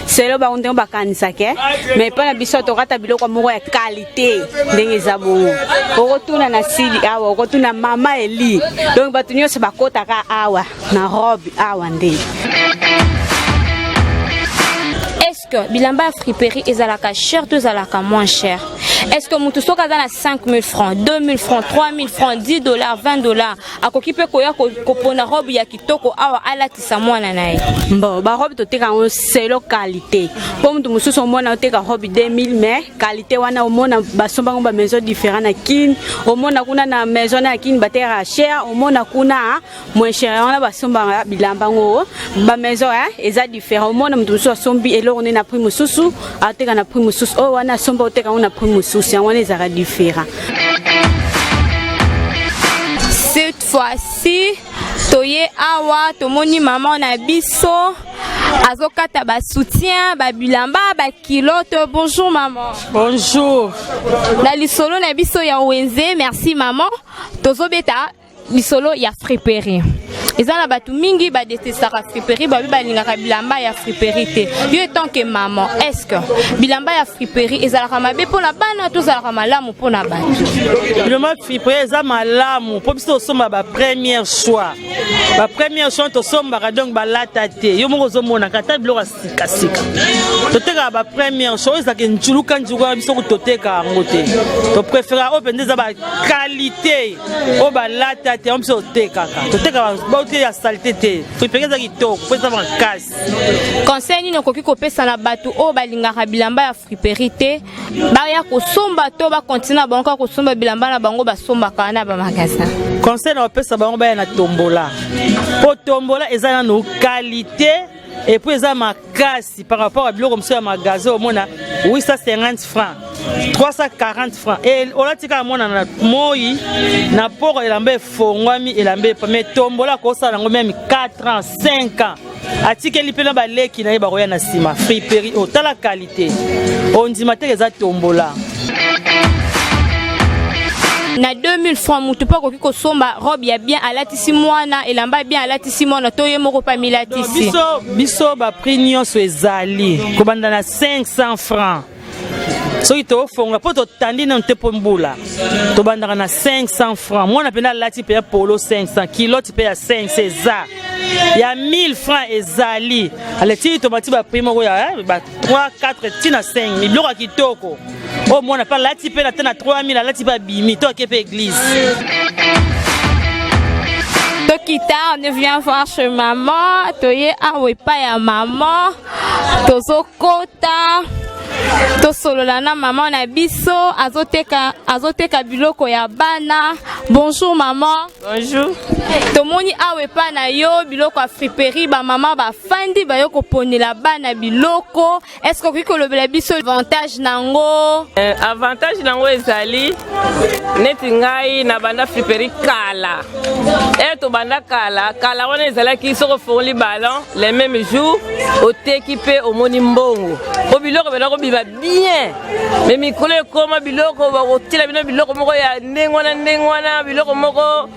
C'est le baron de bakanisake mais pas la biso to kata biloko moko ya qualité ndenge eza bongo. Okotuna na sili awa okotuna mama Eli. Donc batu nyose bakota ka awa na robe awa nde. Est-ce que bilamba friperie ezalaka cher ou ezalaka moins cher? Est-ce que mutu soka za na 5000 francs, 2000 francs, 3000 francs, $10, $20 akoki pe koya kopona robe ya kitoko awa alatisa mwana naye? Bon, ba robe to teka on selo qualité. Pour mutu mususu mona teka robe 2000 mais qualité wana omona basomba ngomba maison différent na kin, omona kuna na maison na kin batera cher, omona kuna moins cher wana basomba bilamba ngo ba maison eza différent. Omona mutu mususu sombi elo on na prix mususu, ateka na prix mususu. Oh wana somba oteka on na prix mususu. C'est différent. Cette fois-ci, toye awa tomoni maman na biso azokata ba soutien ba bilamba ba kilote. Bonjour maman. Bonjour. Na lisolo na biso ya wenze, merci maman. Tozobeta lisolo ya friperie. Ezana batu mingi ba detestaka friperie ba balingaka bilamba ya friperie te. Yo tant que maman, est-ce que bilamba ya friperie ezalaka mabe pona bana to ezalaka malamu pona batu? Bilamba friperie eza malamu po biso somba ba premier choix. Ba premier choix to somba donc balata te. Yo moko zomona kata biloko sika sika. Toteka ba premier choix ezaka njuluka njuka biso ko toteka ngote. To préférer opende za ba qualité o balata te on biso teka ka. Toteka ya saleté te friperie za kitoko pesa makasi. Conseil nini okoki kopesa na batu o balingaka bilamba ya friperie te baya kosomba to ba continue bango kosomba bilamba na bango basombaka na ba magasin? Conseil na opesa bango baya na tombola po tombola eza na no qualité et puis eza makasi par rapport à biloko mso ya magasin au mona 850 francs 340 francs et olatika mona na moi na port elambe fongwami elambe mais tombola ko sala ngo même 4 ans 5 ans atikeli pena ba leki na yeba roya na sima friperie au tala qualité on dit maté eza tombola na 2000 francs mutu pa koki kosomba robe ya bien alatisi mwana elamba bien alatisi mwana to ye moko pa milatisi. Biso ba prix nyonso ezali ko banda na 500 francs. So ito fonga poto tandi na ntepo mbula to bandaka na 500 francs. Mwana pena lati pe ya polo 500 kilo ti pe ya 500 za ya 1000 francs ezali aleti to bati ba prix moko ya ba 3 4 tina 5 biloko kitoko. Oh mwana pa lati pe na tena 3000 lati ba bimi to ke pe église. Tokita, on vient voir chez maman, toye awe pa ya maman, tozokota. Tosolola na maman na biso azoteka biloko ya bana. Bonjour maman. Bonjour. Tomoni awe pa na yo biloko ya friperie ba maman ba fandi ba yo koponela bana biloko. Est-ce que ko lobela biso avantage nango? Avantage nango ezali neti ngai na banda friperie kala. To banda kala wana ezala ki soko foli ballon les mêmes jours au tekipe au moni mbongo. O biloko benako biba bien. Mais mikolo koma biloko ba kotila bino biloko moko ya ndengwana biloko moko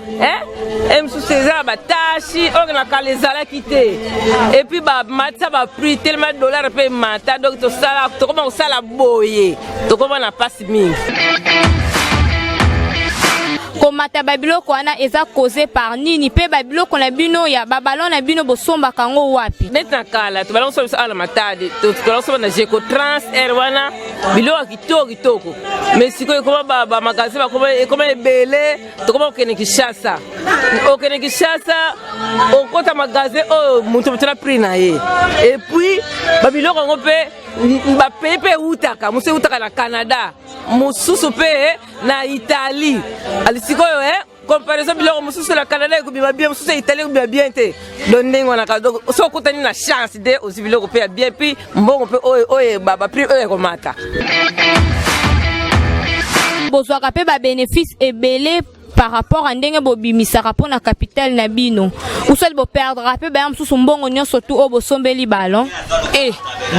emsu César batashi na kala ezala kite. Et puis ba matsa ba prix tellement $, pe mata donc to sala to koma sala boye. To koma na passe mingi. Comme komata babiloko wana eza causé par nini pe babiloko na bino ya babalon na bino bosomba kango wapi neta kala to balon so ala matadi to balon so na jeko trans erwana biloko kitoko mais siko ko ba magasin ba ko ebele to ko okene Kinshasa okota magasin o mutu mutana prix na ye et puis babiloko ngo pe ba pepe utaka musu utaka na Canada mususu pe na Italie alisikoyo comparaison biloko mususu na Canada ko bima bien mususu Italie ko bima bien te donne ngona ka donc so kutani na chance de aussi biloko pe bien puis mbongo pe oye baba prix oye ko mata bozwaka pe ba bénéfice ebele par rapport à ndenge bobimisaka po na capital na bino usali bo perdre pe ba mususu mbongo nyonso tu o bosombeli ballon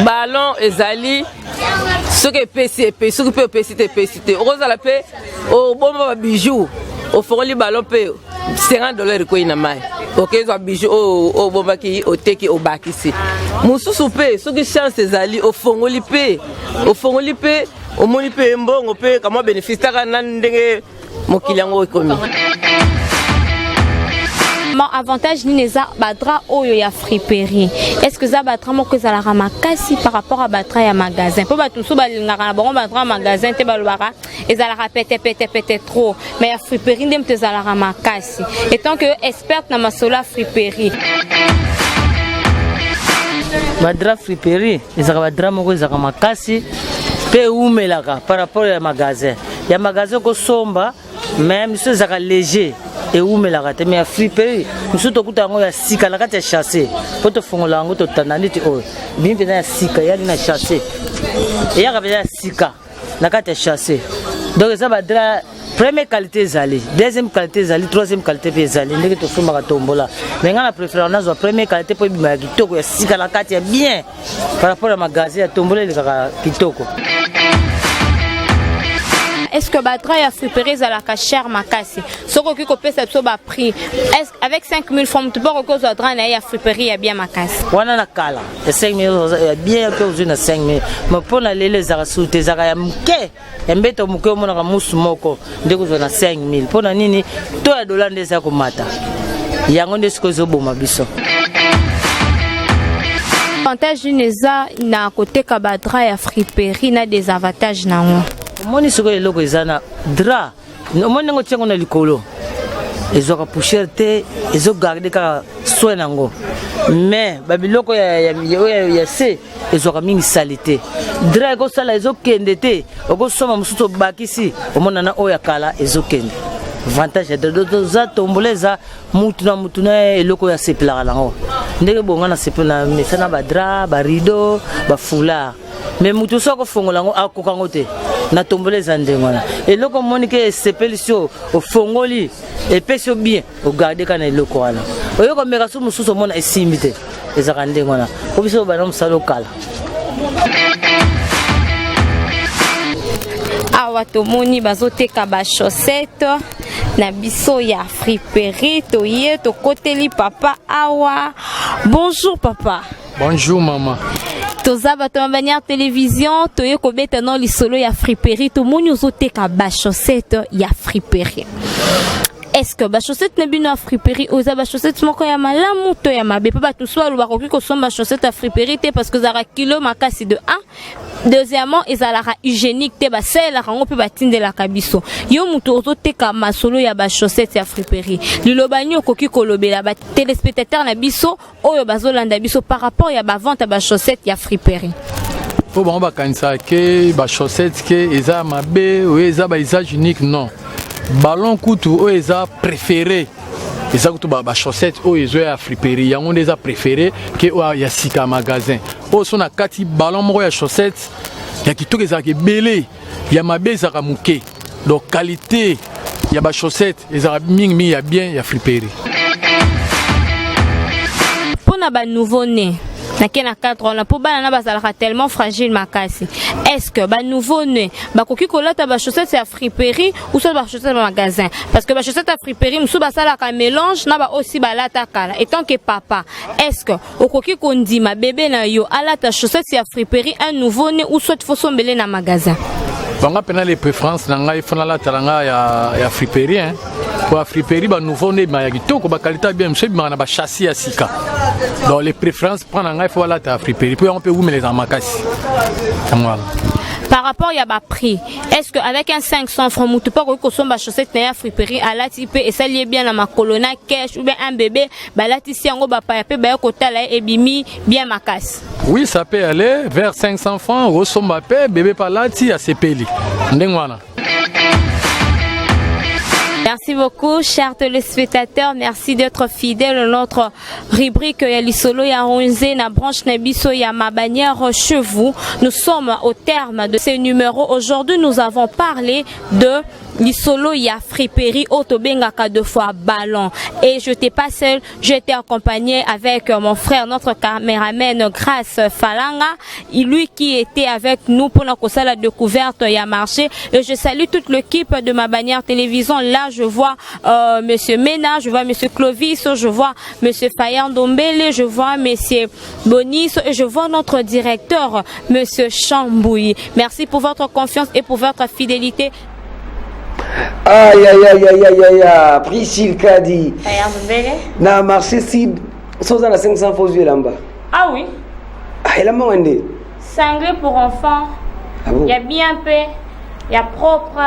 ballon ezali soki epesi soki pe epesi te okozala pe obomba ba bijou ofongoli ballon pe $50 koyi na mai okezwa bijou obombaki oteki obakisi mususu pe soki chance ezali ofongoli pe omoni pe mbongo pe kama bénéfice taka na ndenge mokili yango ekomi avantage ni neza badra oyo ya friperie est-ce que ça batra moko ezalaka makasi par rapport à batra ya magasin po bato so balingaka na bango batra magasin te balobaka ezalaka pete trop mais ya friperie nde mto ezalaka makasi étant que experte na masolo ya friperie badra friperie ezalaka badra moko ezalaka makasi pe umelaka par rapport ya magasin kosomba même miso ezalaka léger et umelaka te mais ya friperie miso tokuta yango ya sika na kati ya chasse po tofongola yango totanda ndeti oyo bimi mpenza ya sika eyali na chasse eyaka mpenza ya sika na kati ya chasse donc eza badra première qualité ezali deuxième qualité ezali troisième qualité mpe ezali ndenge tosombaka tombola mais nga na préférence nazwa première qualité mpo ebima ya kitoko ya sika na kati ya bien par rapport ya magasin ya tombola elekaka kitoko. Est-ce que badra ya friperie ezalaka cher makasi soko okoki kopesa biso baprix avec 5000 francs tu peux okozwa dra na ye ya friperie ya bien makasi wana na kala ya 5000 ya bien mpe ozwi na 5000 mais mpo na lelo ezalaka sute ezalaka ya moke ya mbeto moke omonaka musu moko nde kozwa na 5000 mpo na nini to ya dola nde eza komata yango nde sikoyo ezoboma biso. avantage neza na koteka badra ya friperie na désavantage nango omoni sikoyo eloko eza na dra omoni nango tiango na likolo ezwaka poussière te ezogarde kaka soin nango mais babiloko ya se ezwaka mingi sali te dra ekosala ezokende te okosomba mosusu obakisi omonana oyo ya kala ezokende avantage ya doza tombola eza mutu na eloko ya sepelaka nango ndenge bonga na sepela mesana badra barido bafoulard mais mutu so akofongola yango akokango te na tombola eza ndenge wana eloko moni ke esepeli so ofongoli epesi yo bien ogarde ka na eloko wana oyoka meka so mosusu omona esimbi te ezaka ndenge wana po biso bana mosala okala. awa tomoni bazoteka bachaussette na biso ya friperie toye tokoteli papa awa. Bonjour papa. Bonjour maman. Toza bato ma bannière télévision toye kobeta no lisolo ya friperie tomoni ozoteka bachaussette ya friperie. Est-ce que bachaussette na bino ya friperie oza bachaussette moko ya malamu to ya mabe pa bato so aloba koki kosomba bachaussette ya friperie te parce que zara kilo makasi de 1. Deuxièmement ezalaka hygiénique te basalelaka yango mpe batindelaka biso yo moto ozoteka masolo ya bachaussette ya friperie liloba nini okoki kolobela batelespectateur na biso oyo bazolanda biso par rapport ya bavente ya bachaussette ya friperie po bango bakanisa ke bachaussette ke eza mabe oyo eza bausage unique non ballon kutu oyo eza préféré eza kutu bachaussette oyo ezo ya friperie yango nde eza préféré ke oyo ya sika magasin oyo so na kati ballon moko ya chaussette ya kitoko ezalaka ebele ya mabe ezalaka moke donc qualité ya bachaussette ezalaka mingi ya bien ya friperie. Mpona banouveau-né nake na cadre na po bana na bazalaka tellement fragile makasi est-ce que nouveau-né bakoki kolata bachaussette ya friperie ou soit bachaussette ya magasin parce que bachaussette ya friperie musu basalaka mélange na ba aussi balata kala étant que papa est-ce que okoki kondima bébé na yo alata chaussette ya friperie un nouveau-né ou soit faut sombele na magasin banga pena les préférences na ngai fana la talanga ya friperie hein pour afriperie ba nouveau né ma kitoko ba qualité bien monsieur ba na ba châssis ya sika donc les préférences prendre ngai faut la ta afriperie puis on peut vous mettre les makasi voilà. Par rapport à ma prix, est-ce qu'avec un 500 francs, tu peux consommer ma chaussette à friperie à la type et ça lié bien à ma colonna cash ou bien un bébé, bah là tu sais en gros bah pas bah côté là et bimi bien ma casse. Oui, ça peut aller vers 500 francs, ressemble à bébé par là tu à CPL. Ndengwana. Merci beaucoup, chers téléspectateurs. Merci d'être fidèles à notre rubrique Yalisolo Yaronze, na branche Nebiso Yama bannière chez vous. Nous sommes au terme de ces numéros. Aujourd'hui, nous avons parlé de l'isolo ya friperie autobengaka 2 fois ballon. Et je n'étais pas seule, j'étais accompagnée avec mon frère, notre caméraman Grace Falanga, lui qui était avec nous pour la découverte ya marché. Et je salue toute l'équipe de ma bannière télévision. Là, je vois Monsieur Mena, je vois Monsieur Clovis, je vois Monsieur Fayard Dombele, je vois Monsieur Bonis et je vois notre directeur, Monsieur Chambouille. Merci pour votre confiance et pour votre fidélité. Aïe aïe aïe aïe aïe aïe aïe, Priscille Kadi. Fayard Dombele. Na marché si sans la 500 fois jouer là-bas. Ah oui. Ah, elle a demandé. Cinglé pour enfants. Ah bon? Il y a bien fait, il y a propre.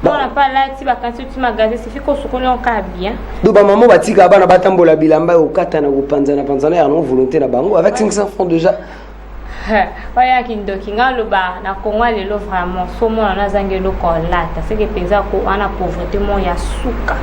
On n'a pas là, si quand tu magasin, c'est fait qu'on se connaît encore bien. Donc maman batika bana batambola bilamba au katana au panzana panzana ya non volonté na bango avec 500 francs déjà. Waya kindokinga loba na Congo lelo vraiment somo na zangelo ko lata c'est que penza ko ana pauvreté mon ya souka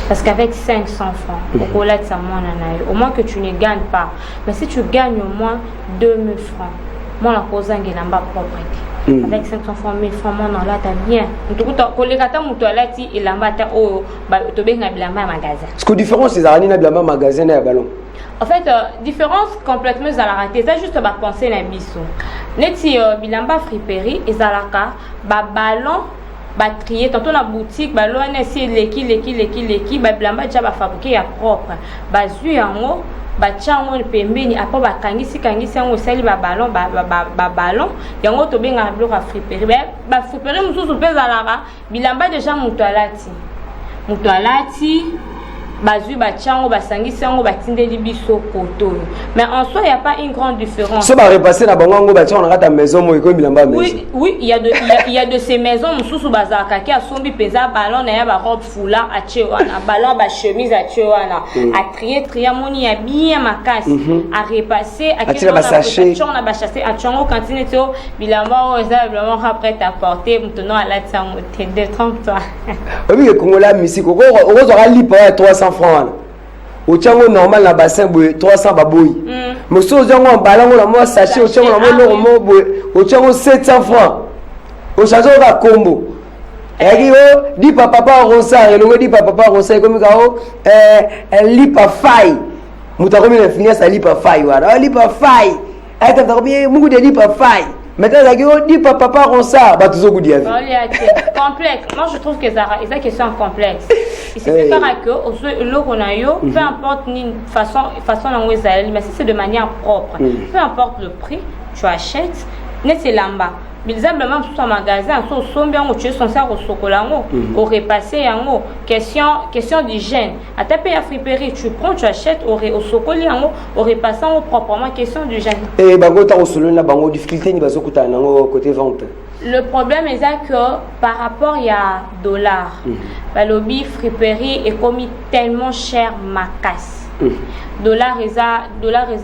parce qu'avec 500 francs au lata ça mon na au moins que tu ne gagnes pas mais si tu gagnes au moins 2000 francs mon la ko zangela mba propriété. Avec 500 francs, 1000 francs, mon là, t'as bien. En tout cas, quand les gars t'ont là, il a un au magasin. Ce que différence, c'est que les magasin et ballon. En fait, différence complètement à la raté. C'est juste ma pensée na biso. Neti bilamba friperie et zalaka ba ballon ba trier tantôt la boutique ballon essayer leki ba bilamba déjà ba fabriquer ya propre. Ba zu yango ba chango pembeni après ba kangisi yango sali ba ballon yango to benga bloc à friperie ba friperie mususu peza lara bilamba déjà mutualati bazu ba chango ba sangisi yango ba tindeli biso koto mais en soi il y a pas une grande différence. Ça va repasser na bango ba chango na ta maison mo iko bilamba maison. Oui, il y a de ces maisons mususu bazaka ki asombi peza ballon na ya ba robe foulard a chewana ballon ba chemise a chewana a trier moni ya bien makasi a repasser a tira ba sachet on a ba chasser a chango cantine to bilamba o za vraiment prêt à porter maintenant à la tsango de 30 toi. Oui, le Congola musique o zo lipa 300 francs. Au chango normal la bassin 300 baboui. Mais si on a un ballon la moi sachet au chango la moi au chango 700 francs. Au chango la combo. Et dit papa rosa et le dit papa rosa comme kao lipa faille. Muta comme la finesse à lipa faille voilà. Lipa faille. Et t'as dormi beaucoup de lipa faille. Maintenant, dit papa rosa, bah tout ça vous dit. Complexe. Moi, je trouve que ça est une question complexe. Il suffit que le ronayo, peu importe ni façon dont vous allez, mais si c'est de manière propre, peu importe le prix, tu achètes, n'est c'est lamba. Bizarrement, tout en magasin, sur son bien, tu es censé au chocolat, au repasser en haut. Question d'hygiène. À taper à friperie, tu prends, tu achètes au chocolat en haut, au repassant proprement, question d'hygiène. Et bango ta au solo na bango difficulté ni bazo kuta na côté vente. Le problème est que par rapport à dollar, le lobby friperie est commis tellement cher ma casse. Dollar est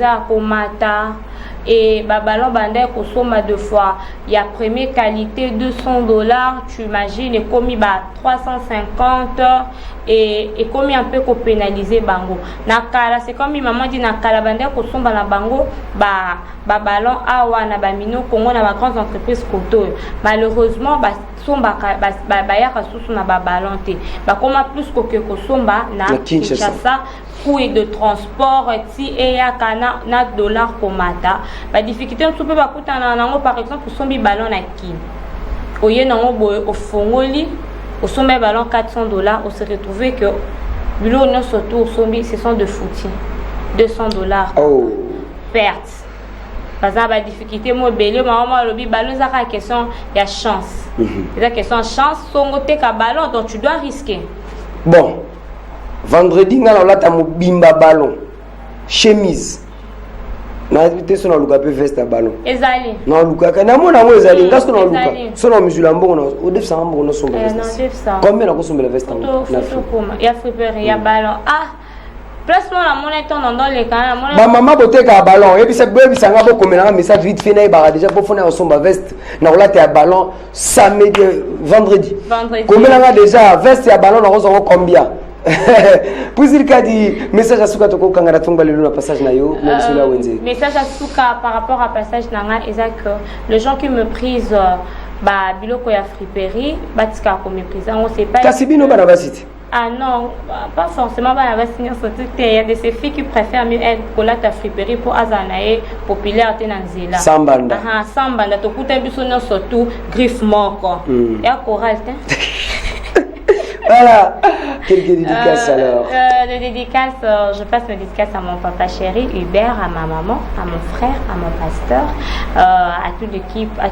à komata. Et ballon bandé consomme 2 fois. Il y a première qualité $200, tu imagines, et commis 350 et commis un peu qu'on pénaliser bango. Nakala c'est comme maman dit nakala bandé consomme la bango ballon awa na bamino Congo na ba grande entreprise koto. Malheureusement somba yaka susu na ballon te. Koma plus que kosomba na Kinshasa. Coût de transport ti et ya kana na dollar komata ba difficulté on peut pas coûter nango par exemple son ballon na ki oye nango boy au fongoli au sommet ballon $400 on se retrouver que bilo non surtout sombi ce sont de footing $200 perte parce que ba difficulté mo belé maman lobi ballon ça la question il y a chance c'est la question chance songo te ka ballon donc tu dois risquer Bon, vendredi, on a la bimba ballon, chemise. Na te sona luka pe veste à ballon. Ezali. Na luka ka na mona mo ezali ngasko na luka. Sona musulambo na o def sa mbo na somba veste. Non, def ça. Combien na ko somba veste na? Ya friperie ya ballon. Ah. Plus moi la monnaie ton dans les canaux. Ba maman bote ka ballon et puis c'est bébé sanga bo komela message vite fait na ba déjà pour fona somba veste na la te à ballon samedi vendredi. Vendredi. Komela déjà veste à ballon na ko combien? Puisqu'il a dit message à Souka Toko Kangara Tonga le passage na yo message à Souka par rapport à passage nanga exact que les gens qui me prisent bah biloko ya friperie batika ko méprise on sait pas Kasibino bana basiti. Ah non, pas forcément bana basiti surtout il y a des filles qui préfèrent mieux être colla ta friperie pour azanae populaire tenanzela. Sambanda. Ah sambanda to kuta biso no surtout griffe moko. Ya coral te. Voilà, quelques dédicaces alors. Les dédicaces, je passe mes dédicaces à mon papa chéri, Hubert, à ma maman, à mon frère, à mon pasteur, à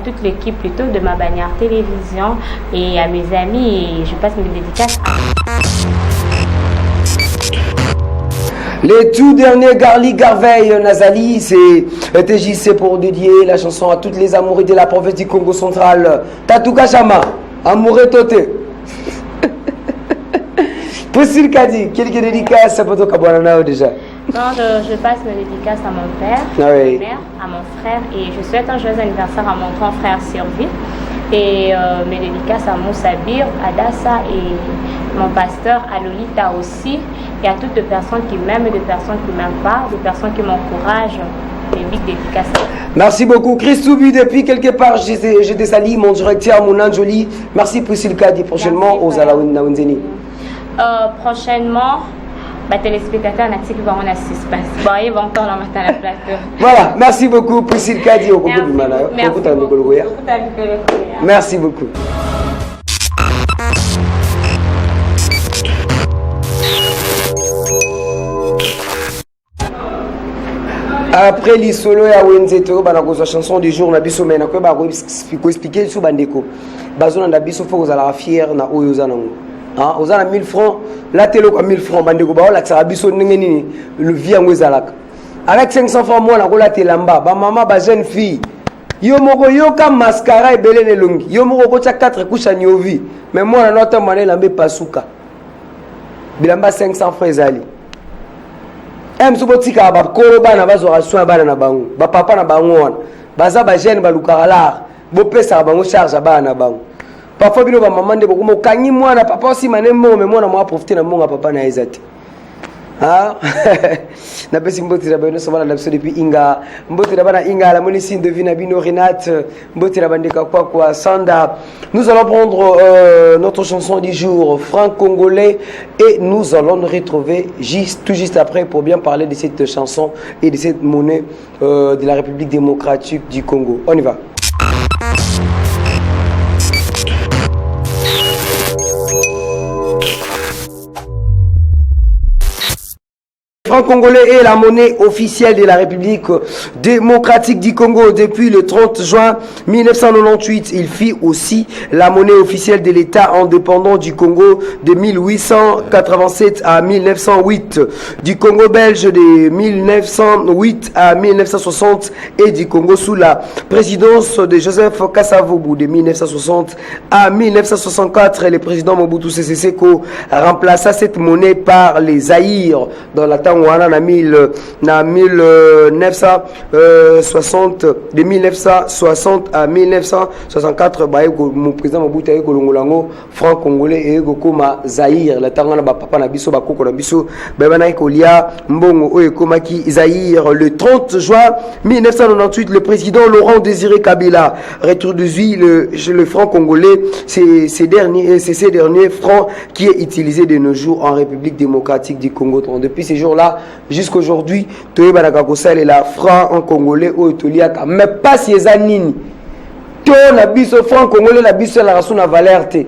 toute l'équipe plutôt de ma bannière télévision et à mes amis. Et je passe mes dédicaces Les tout derniers Garli Garveille Nazali, c'est TJC pour dédier la chanson à toutes les amoureux de la province du Congo central. Tatouka Chama, amoureux Toté. Possible Kadi, quelques dédicaces pour toi déjà. Non, je passe mes dédicaces à mon père, à ma mère, à mon frère et je souhaite un joyeux anniversaire à mon grand frère Sylvie. Et mes dédicaces à Moussabir, à Dassa et mon pasteur, à Lolita aussi. Et à toutes les personnes qui m'aiment et des personnes qui ne m'aiment pas, des personnes qui m'encouragent. Et big dédicaces. Merci beaucoup. Christoubi, depuis quelque part, je te salue, mon directeur, mon Anjoli. Merci Priscille Kadi, prochainement aux Alaounzeni. Prochainement, téléspectateurs on a suspense. Bon, ils vont encore dans la plateau. Voilà, merci beaucoup Priscille Kadi au Congo du Mana. Merci beaucoup. Après les solos à Wenzeto, la chanson du jour, on a biso mais on expliquer sur Bandeko. Bazon on a biso faut aux ala fier na oyozanango. Hein, aux ala 1000 francs, la télé quoi 1000 francs Bandeko ba la ça biso ngeni le vie en ezalaka. Avec 500 francs moi la ko la telamba, ba maman ba jeune fille. Yo moko yo ka mascara et belé ne longi. Yo moko ko tsa 4 couches à nyovi. Mais moi na nota mané lambe pasuka. Bilamba 500 francs ezali. Msobotika ba koroba na bazo raswa bana na bango ba papa na bango wana baza ba jeune ba lukala bo pesa bango charge bana na bango parfois bino ba maman de boko kanyi mwana papa aussi manembo mais mwana moi profiter na monga papa na ezati ah na besi mbotira bano sobana na biso depuis inga mbotira bana inga la monisi de vina bino Renat mbotira bandeka kwa Sanda. Nous allons prendre notre chanson du jour franc-congolais et nous allons nous retrouver tout juste après pour bien parler de cette chanson et de cette monnaie de la République démocratique du Congo. On y va. franc congolais est la monnaie officielle de la République démocratique du Congo depuis le 30 juin 1998. Il fut aussi la monnaie officielle de l'État indépendant du Congo de 1887 à 1908, du Congo belge de 1908 à 1960 et du Congo sous la présidence de Joseph Kasavubu de 1960 à 1964. Le président Mobutu Sese Seko remplaça cette monnaie par les Zaïre dans la Tangwana na 1960, de 1960 à 1964. Mon président Mobutu a eu Kolongolango franc congolais et Gokoma Zaïre la Tangwana ba papa na biso ba koko na biso ba bana kolia mbongo o ekomaki Zaïre le 30 juin 1998. Le président Laurent Désiré Kabila réintroduit le franc congolais. C'est ces derniers francs qui est utilisé de nos jours en République démocratique du Congo. Depuis ces jours-là jusqu'à aujourd'hui, tu es la franc en congolais ou toliaka, mais pas si les anini. Tu na biso franc congolais la biso la rason na valeur te.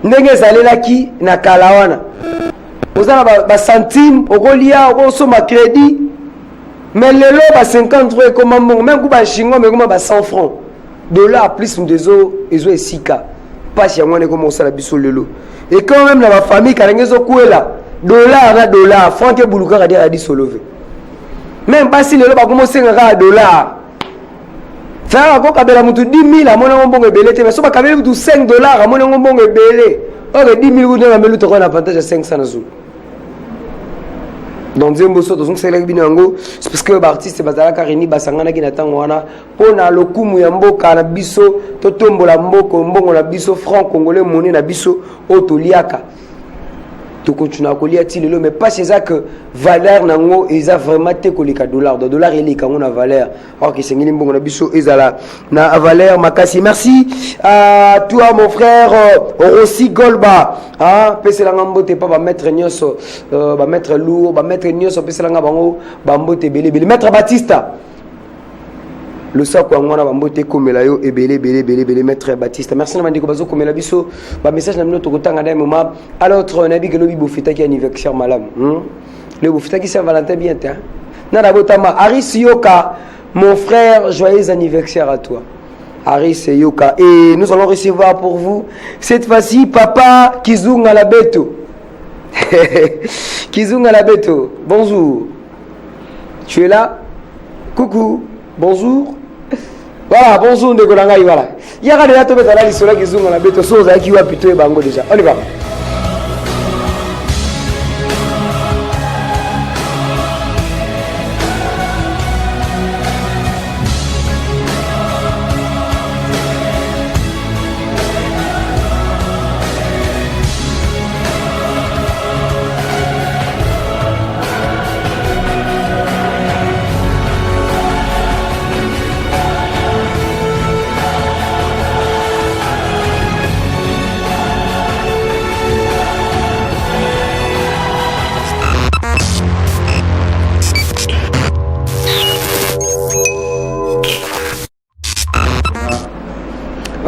Ndenge zalela ki na kalawana. Ozana ba centime, okolia okosoma crédit. Mais lelo ba 50 francs comme mbongo, même ku ba shingo mais comme ba 100 francs. Dollar plus ndezo ezo esika. Pas si ngone comme ça la biso lelo. et quand même dans ma famille karangezo kuela dollar na dollar franc et buluka a dit solové même pas si le ba commencer à dollar faire encore kabela mutu 10 000 à mon bongo belé mais so ba kabela mutu 5 dollars à mon bongo belé or 10 000 na melu to ko na avantage à 500 na zo donc Zembo so donc c'est binango c'est parce que l'artiste bazala karini basangana ki natango wana pona lokumu ya mboka na biso to tombola mboko mbongo na biso franc congolais monnaie na biso otoliaka to continue à coller lelo mais pas c'est ça que valeur nango eza vraiment te kolika dollar de dollar il est quand on a valeur or que sengini mbongo na biso ezala na valeur makasi. Merci à toi mon frère Rossi Golba ah pesela ngambote pa ba mettre nyoso ba mettre lourd ba mettre nyoso pesela ngabango ba mbote belé maître Batista le sac quoi ngwana ba mbote komela yo ebele maître Batista. Merci na mandiko bazo komela biso ba message na mino to kotanga na moment à l'autre nabi que lobi bofita ki anniversaire malam le bofita ki Saint Valentin bien hein na botama Aris Yoka mon frère joyeux anniversaire à toi Aris Yoka et nous allons recevoir pour vous cette fois-ci papa Kizunga Labeto Kizunga Labeto bonjour tu es là coucou bonjour voilà bonjour ndeko nangai voilà yaka déjà to betala lisola Kizunga Labeto so za ki wa pito e bango déjà on y va.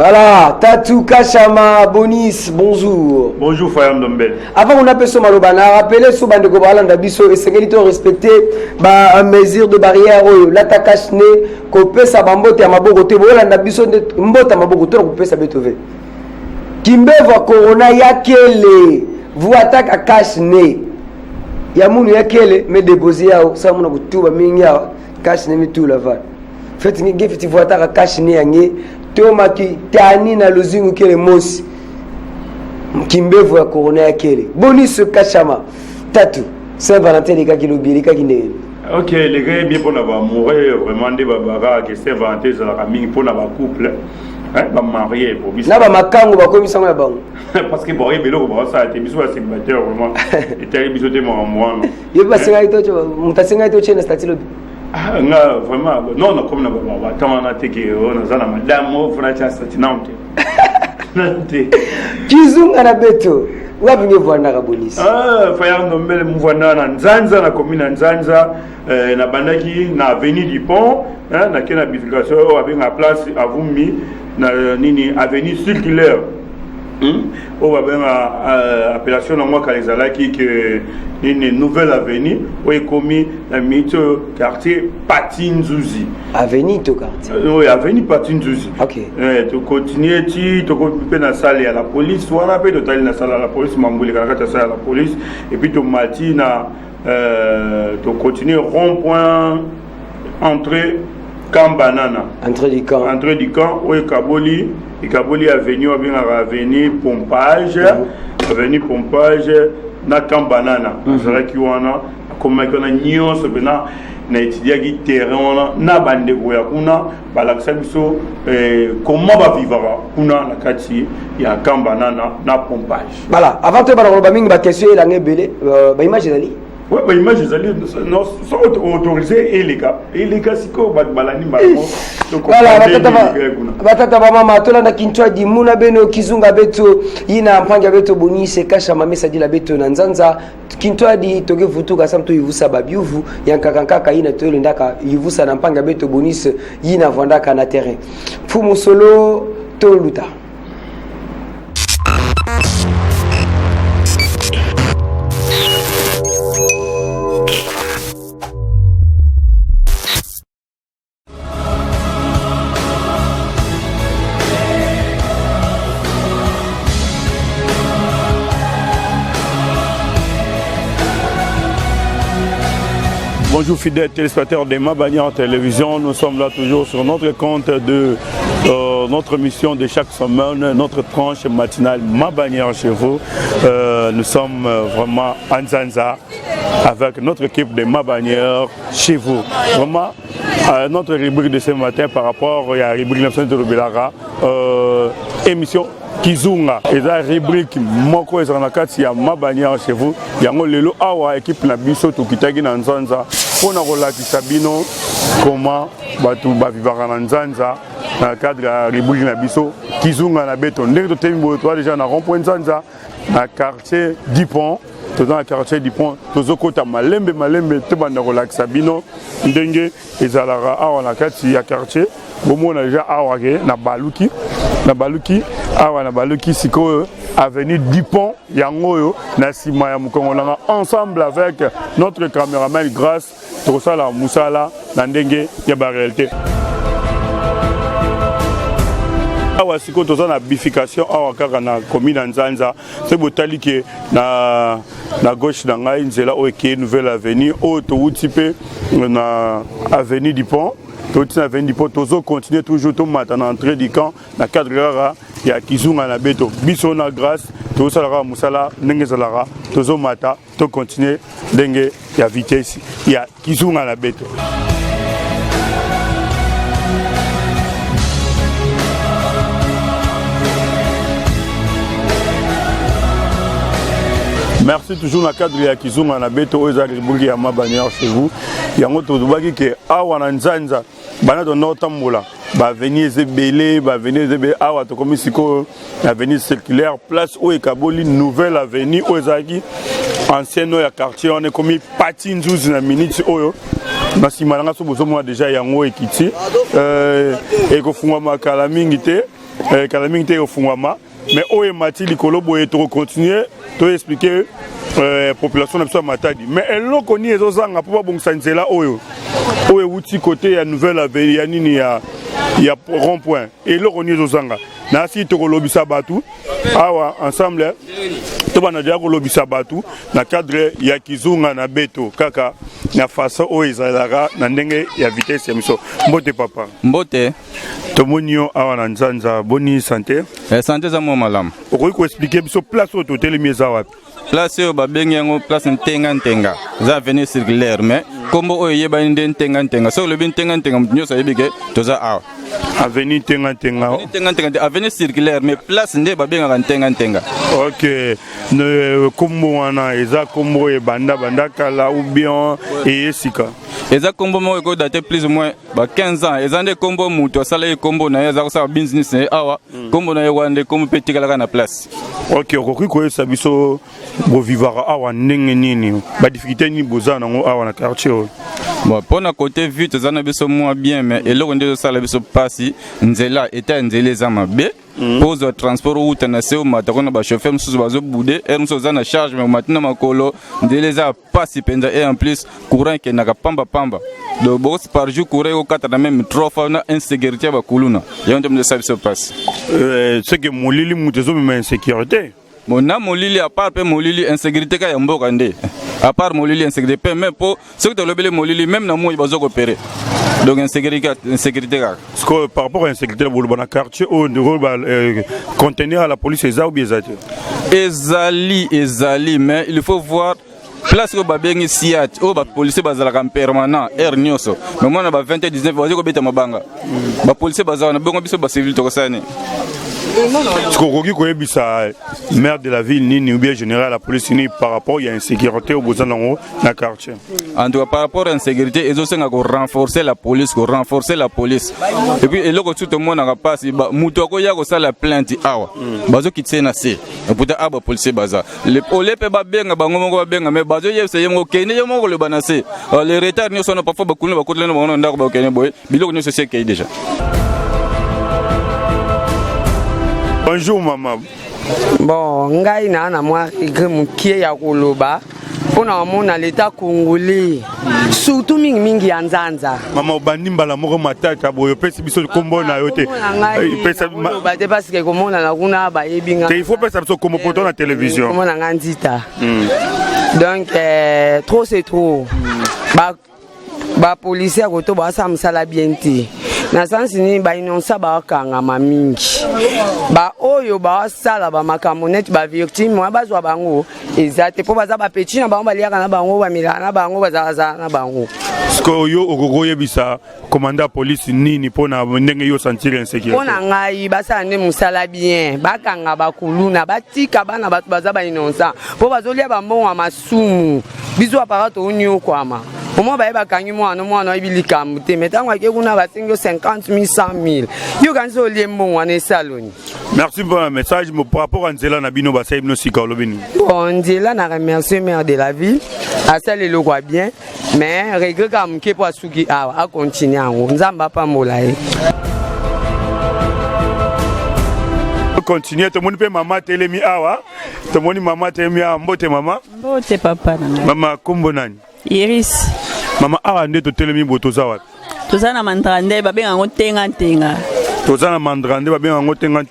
Voilà, Tatou Kachama, Bonis, bonjour. Bonjour, Fayam Dombel. Avant on appelle ce malobana, rappelez ce bande de Gobalan d'Abisso et c'est qu'il faut respecter en mesure de barrière. L'attaque ne couper sa bambote à ma bogote, voilà d'Abisso, mbota ma bogote, couper sa betove. Kimbe voit Corona yakele, vous attaque à cache-ne. Yamoun yakele, mais déposé à ça, mon aboutou, minga, cache-ne, mais tout la va. Faites une guerre, vous attaque à cache-ne, yangé. Tomaki tani na luzingu kele mosi kimbevu ya corona ya kele Bonis Kachama Tatou Saint Valentin les gars qui l'oublient qui ne ok les gars bien pour avoir mourir vraiment des babara que Saint Valentin za la famille pour avoir couple hein ba marié pour bis na ba makango ba komisa ya bango parce que bon ebelo ba ça te biso à célibataire vraiment et tari biso te moi yo ba singa ito mutasinga ito chena statilo ah vraiment non non comme na ba tamana te que on a na madame au franchise satinante Kizunga Labeto wapi ngevanda ka Bonis ah Fayam Dombele mvanda na Nzanza na commune Nzanza na bandaki na avenue du pont na kena bifikaso avec la place Avumi na nini avenue circulaire on va bien appellation dans moi Kalizalaki que une nouvelle avenue où est commis la mytho quartier Patinzuzi avenue to quartier oui avenue Patinzuzi ok tu continues tu couper na salle à la police ou on appelle total na salle à la police mambouli quand tu salle à la police et puis tu matina tu continues rond-point entrée Camp Banana entrée du camp où est Kaboli avenue avenue Pompage avenue Pompage na Camp Banana c'est qui wana comme qu'on a nyonso bena na étudier qui terrain na bande goya kuna balakisa biso comment va vivre kuna na kati ya Camp Banana na Pompage voilà avant de parler ba mingi ba question la ngebele ba image ezali ouais bah image ezali non sont autorisés et les gars siko balani bango voilà batata ba mama tolanda kintwa di muna beno Kizunga beto ina mpanga beto Bonis Kachama message la beto na Nzanza kintwa di toge vutuka samto yivusa babiuvu yankakankaka ina tolendaka yivusa na mpanga beto Bonis ina vandaka na terrain fumu solo toluta. Bonjour fidèles téléspectateurs de Mabanière Télévision, nous sommes là toujours sur notre compte de notre mission de chaque semaine, notre tranche matinale Mabanière chez vous. Nous sommes vraiment en Nzanza avec notre équipe de Mabanière chez vous. Vraiment, notre rubrique de ce matin par rapport à la rubrique 900 de Rubelara, émission Kizunga, et la rubrique Moko Ezanakati ya Mabanière chez vous. Yango lelo awa équipe na biso tukitagi na Nzanza pour na kolakisa bino comment batu bavivaka na Nzanza dans le cadre de la rubrique na biso Kizunga na beto. Ndenge totemi boyo toi déjà na rond-point Nzanza na quartier Dupont. Dans le quartier du pont, tous kota malembe te banda kolakisa bino ndenge ezalara awa na kati ya quartier bomona déjà awa ke na baluki awa na baluki siko avenue Dupont yango na sima ya mukongo na ensemble avec notre caméraman grâce tosala musala na ndenge ya ba réalité. Awa siko toza na bifurcation awa kaka na commune Nzanza c'est botali ke na gauche na ngai nzela oyo ke nouvelle avenue oyo touti pe na avenue du pont touti na avenue du pont tozo continuer toujours to mata na entrée du camp na cadre rara ya Kizunga na beto biso na grâce to salara musala ndenge salara tozo mata to continuer ndenge ya vitesse ya Kizunga na beto. Merci toujours dans le cadre de Kizunga na beto oza rubrique ya Mabanière chez vous. Yango tozobaki ke awa na Nzanza bana to notambola ba venir zebele ba venir zebele awa to komi siko avenue circulaire place o ekaboli nouvelle avenue ozaki ancienne ya quartier on est komi pati nzuzi na minute oyo na simalanga so bozomo déjà yango ekiti ekofungwa kala mingi te ofungwama mais oye mati likolo boye to continuer to expliquer population na biso matadi mais eloko ni ezozanga po babongisa nzela oyo wuti côté ya nouvelle avenue ya nini ya rond point eloko ni ezozanga na si to kolobisa batu awa ensemble to bana dia kolobisa batu na cadre ya Kizunga na beto kaka na façon oyo ezalaka na ndenge ya vitesse ya miso. Mbote papa mbote tomonio awa na Nzanza boni santé santé za mo malamu okoki ko expliquer biso place oyo totelemi eza wapi? Place oyo babengi yango place ntenga za avenue circulaire mais kombo oyo yebani nde ntenga so lobi ntenga mutu nyonso ayebi ke toza awa avenue ntenga avenue circulaire mais place nde babengaka ntenga. Ok, ne kombo wana eza kombo ebanda kala ou bien esika eza kombo moko ko dater plus ou moins ba 15 ans eza nde kombo mutu asala kombo na eza ko sa business awa kombo na yego nde kombo petikala na place. Ok, okoki koyesa biso bovivaka awa ndenge nini ba difficulté ni bozana ngo awa na quartier oyo? Bon, pour na côté vue tozana biso moins bien mais eloko nde sala biso pasi nzela eta nzela za mabe pose de transport route na seo matakona ba chauffeur mususu bazo bouder er mususu za na charge mais matina makolo nzela za pasi penza et en plus courant ke na pamba de boss par jour courant au 4 na même 3 fois na insécurité ba kuluna yonde mde sabiso passe c'est que molili mutezo mais insécurité mon na molili à part pe molili insécurité ka yamboka nde à part molili insécurité mais pour ce que tu le molili même na mo bazo opérer donc insécurité parce que par rapport à l'insécurité dans le quartier au contenir à la police et ou bien ezali mais il faut voir place ko babengi siat o ba police bazala ka permanent nyoso mais moi na ba 2019 bazo ko beta mabanga ba police bazala na bongo biso ba civil to ko sane. Est-ce qu'on koyebisa maire de la ville nini ou bien général la police ni par rapport à l'insécurité au besoin dans le quartier? En tout cas par rapport à l'insécurité ils ont renforcer la police et puis et là tout le monde n'a pas si muto ko ya ko sala plainte awa bazo kitse na se puta aba police baza le olepe ba benga bango moko ba benga mais bazo yebse yengo kene yo moko le banase les retards ni sont parfois ba kulina ba kotlena ba ndako ba kene boy biloko ni c'est kay déjà. Bonjour maman. Bon, ngai na moi mukie ya koloba pona mona l'état congolais surtout mingi ya Nzanza. Maman obandi mbala moko matata boyo pesi biso kombo na yote. Pesa ba te parce que komona na kuna ba yebinga. Il faut pesa biso kombo poto na télévision. Komona ngandita. Donc trop c'est trop. Ba ba policier koto ba sa msala bien te na sansi ni ba inonsa ba kanga mamingi ba oyo ba sala ba makamonete ba victime wa bazwa bango ezate po baza ba petit na bango baliaka na bango ba milana na bango bazaza na bango sko yo ogogoye bisa commandant police nini pona ndenge yo sentir insécurité pona ngai basa ne musala bien bakanga bakuluna batika bana batu baza ba inonsa po bazolia ba mbongo masumu bizo aparato unyo kwama Comment va gagner moi non moi non il est calme mais tant que on a 50 000 100 000 yo quand so lié mon on salon. Merci pour un message par rapport à Nzela na bino ba sai bino sikolobini. Bon Nzela na remercier maire de la ville à ça le quoi bien mais regret comme que pour suki a continuer en nzamba pas molai. Continuer tout le monde peut maman telemi awa tout le monde maman telemi a mbote maman mbote papa nanga maman kombo nani Iris maman awa nde to telemi botoza wapi toza na mandrandé babenga ngo tenga toza na mandrandé babenga ngo tenga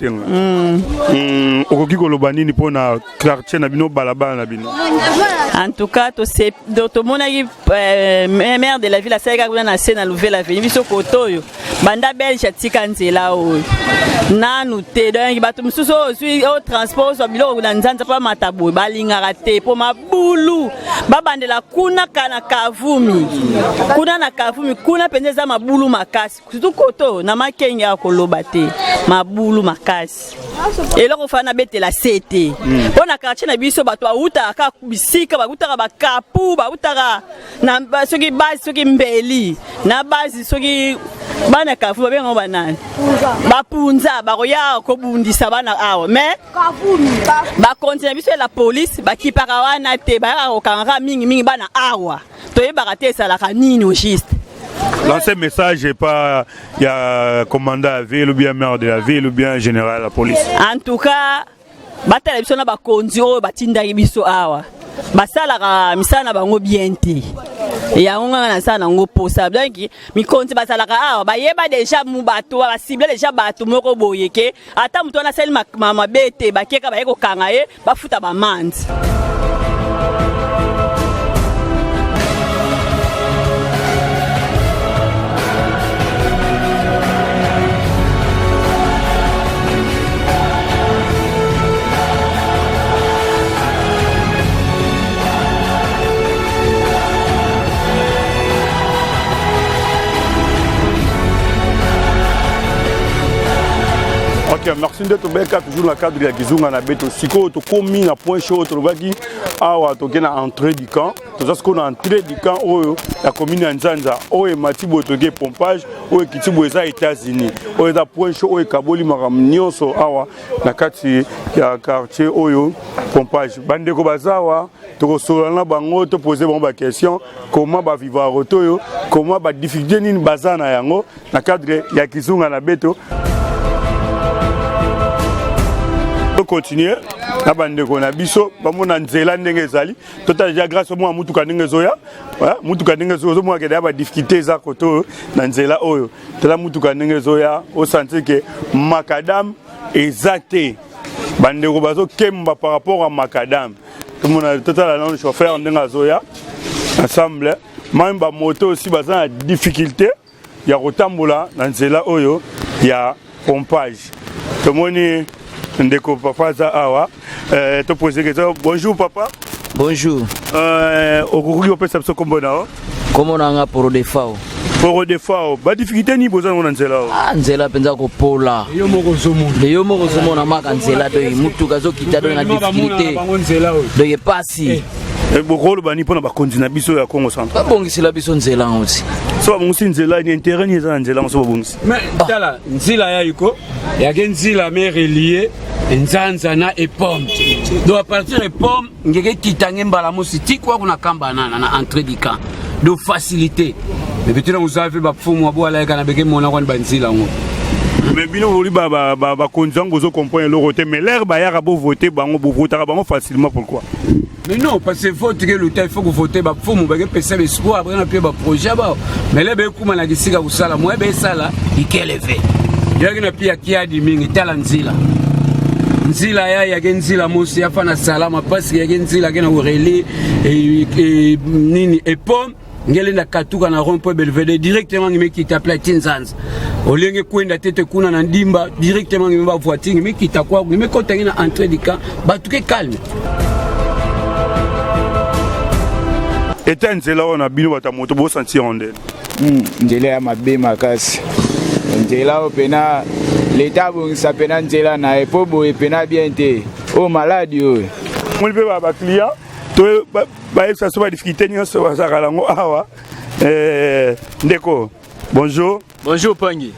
okoki koloba nini mpona quartier na bino balabala na bino en tout cas to monaki maire de la ville asalaka kuna na se na nouvelle avenue biso koto oyo banda belge atika nzela oyo nanu te donc bato mosusu ozwi o transport ozwa biloko na nzanza mpa mataboye balingaka te mpo mabulu babandela kuna na kavumi kuna mpenza eza mabulu makasi surtout koto na makenge ya koloba te mabulu makasi eloko fana betela sete mpo na quartier na biso bato bautaka bisika bautaka bakapu bautaka na soki basi soki mbeli na basi soki bana kafu babenga banani bapunza bakoya kobundisa bana awa mais bakontina biso la police bakipaka wana te bayaka kokanga mingi bana awa toyebaka te esalaka nini au juste. Lancer message pas il y a commandant à ville ou bien maire de la ville ou bien général de la police. En tout cas batala biso na bakonzi oyo batindaki biso awa basalaka misala na bango bien te yango nganga na sala nango posa donc mikonzi basalaka awa bayeba déjà mu bato basible déjà bato moko boye ke ata muto na sali mabete bakeka bayeko kanga ye bafuta bamanzi. Ok, merci de tout beka toujours la cadre ya Kizunga na beto siko to komi na point chaud to baki awa to gena entrée du camp to ça ce qu'on a entrée du camp oyo la commune ya Nzanza oyo matibo to ge pompage oyo kitibo eza États-Unis oyo da point chaud oyo kaboli makam nyonso awa na kati ya quartier oyo pompage bande ko bazawa to ko solana bango to poser bon ba question comment ba vivre rotoyo comment ba difficulté nini bazana yango na cadre ya Kizunga na beto. Continuer na bande ko na biso bamona nzela ndenge ezali tota déjà grâce mo mutuka ndenge zoya voilà mutuka ndenge zozo mo akeda ba difficulté za koto na nzela oyo tala mutuka ndenge zoya au sentir que macadam exacté bande ko bazo kemba par rapport à macadam tout monde tota la chauffeur ndenge zoya ensemble même ba moto aussi baza na difficulté ya kotambola na nzela oyo ya pompage tout monde ndeko papa za awa to poser question. Bonjour papa. Bonjour. Okuki opesa biso kombo nao. Kombo nanga poro de fao. Poro de fao. Ba difficulté ni boza na nzela o. Ah nzela penza ko pola. Yo moko zomo na maka nzela do mutuka zo kita do na difficulté. Do ye pasi. Bokolo bani pona bakonzi na biso ya Congo Central. Babongisela biso nzela aussi. So babongisi nzela ni intérêt ni za nzela so babongisi. Mais tala nzela ya iko ya nzela mais relié Nzanza na epom. Donc à partir de pom ngeke kitange mbala mosi tikwa kuna kamba na entrée du camp. De facilité. Mais peut-être vous avez ba fumu abo ala kana beke mona kwa nzela ngo. Mais bino oli ba konzango zo comprendre le côté mais l'air ba ya bo voter bango bo voter bango facilement pourquoi? Mais non, parce que faut que le temps il faut que voter ba fumu ba ke pesa l'espoir après na pie ba projet ba. Mais là be kuma na kisika kusala moi be sala ikelevé. Yaki na pia kiadi mingi tala nzila. Nzila ya nzila mosi ya fana salama parce que ya nzila kena ureli et nini et pom ngele na katuka na rond-point Belvedere directement ngime kita plate Nzanza olenge kwenda tete kuna na ndimba directement ngime ba voiture ngime kita kwa ngime kota na entrée du camp batuke calme. Eta nzela wana bino bata moto bo sentir onde nzela ya mabe makasi nzela opena leta bongisa pena nzela na epo boye pena bien te o maladi oyo moli pe ba client to ba esa so ba difficulté nyonso bazaka lango awa ndeko bonjour Pangi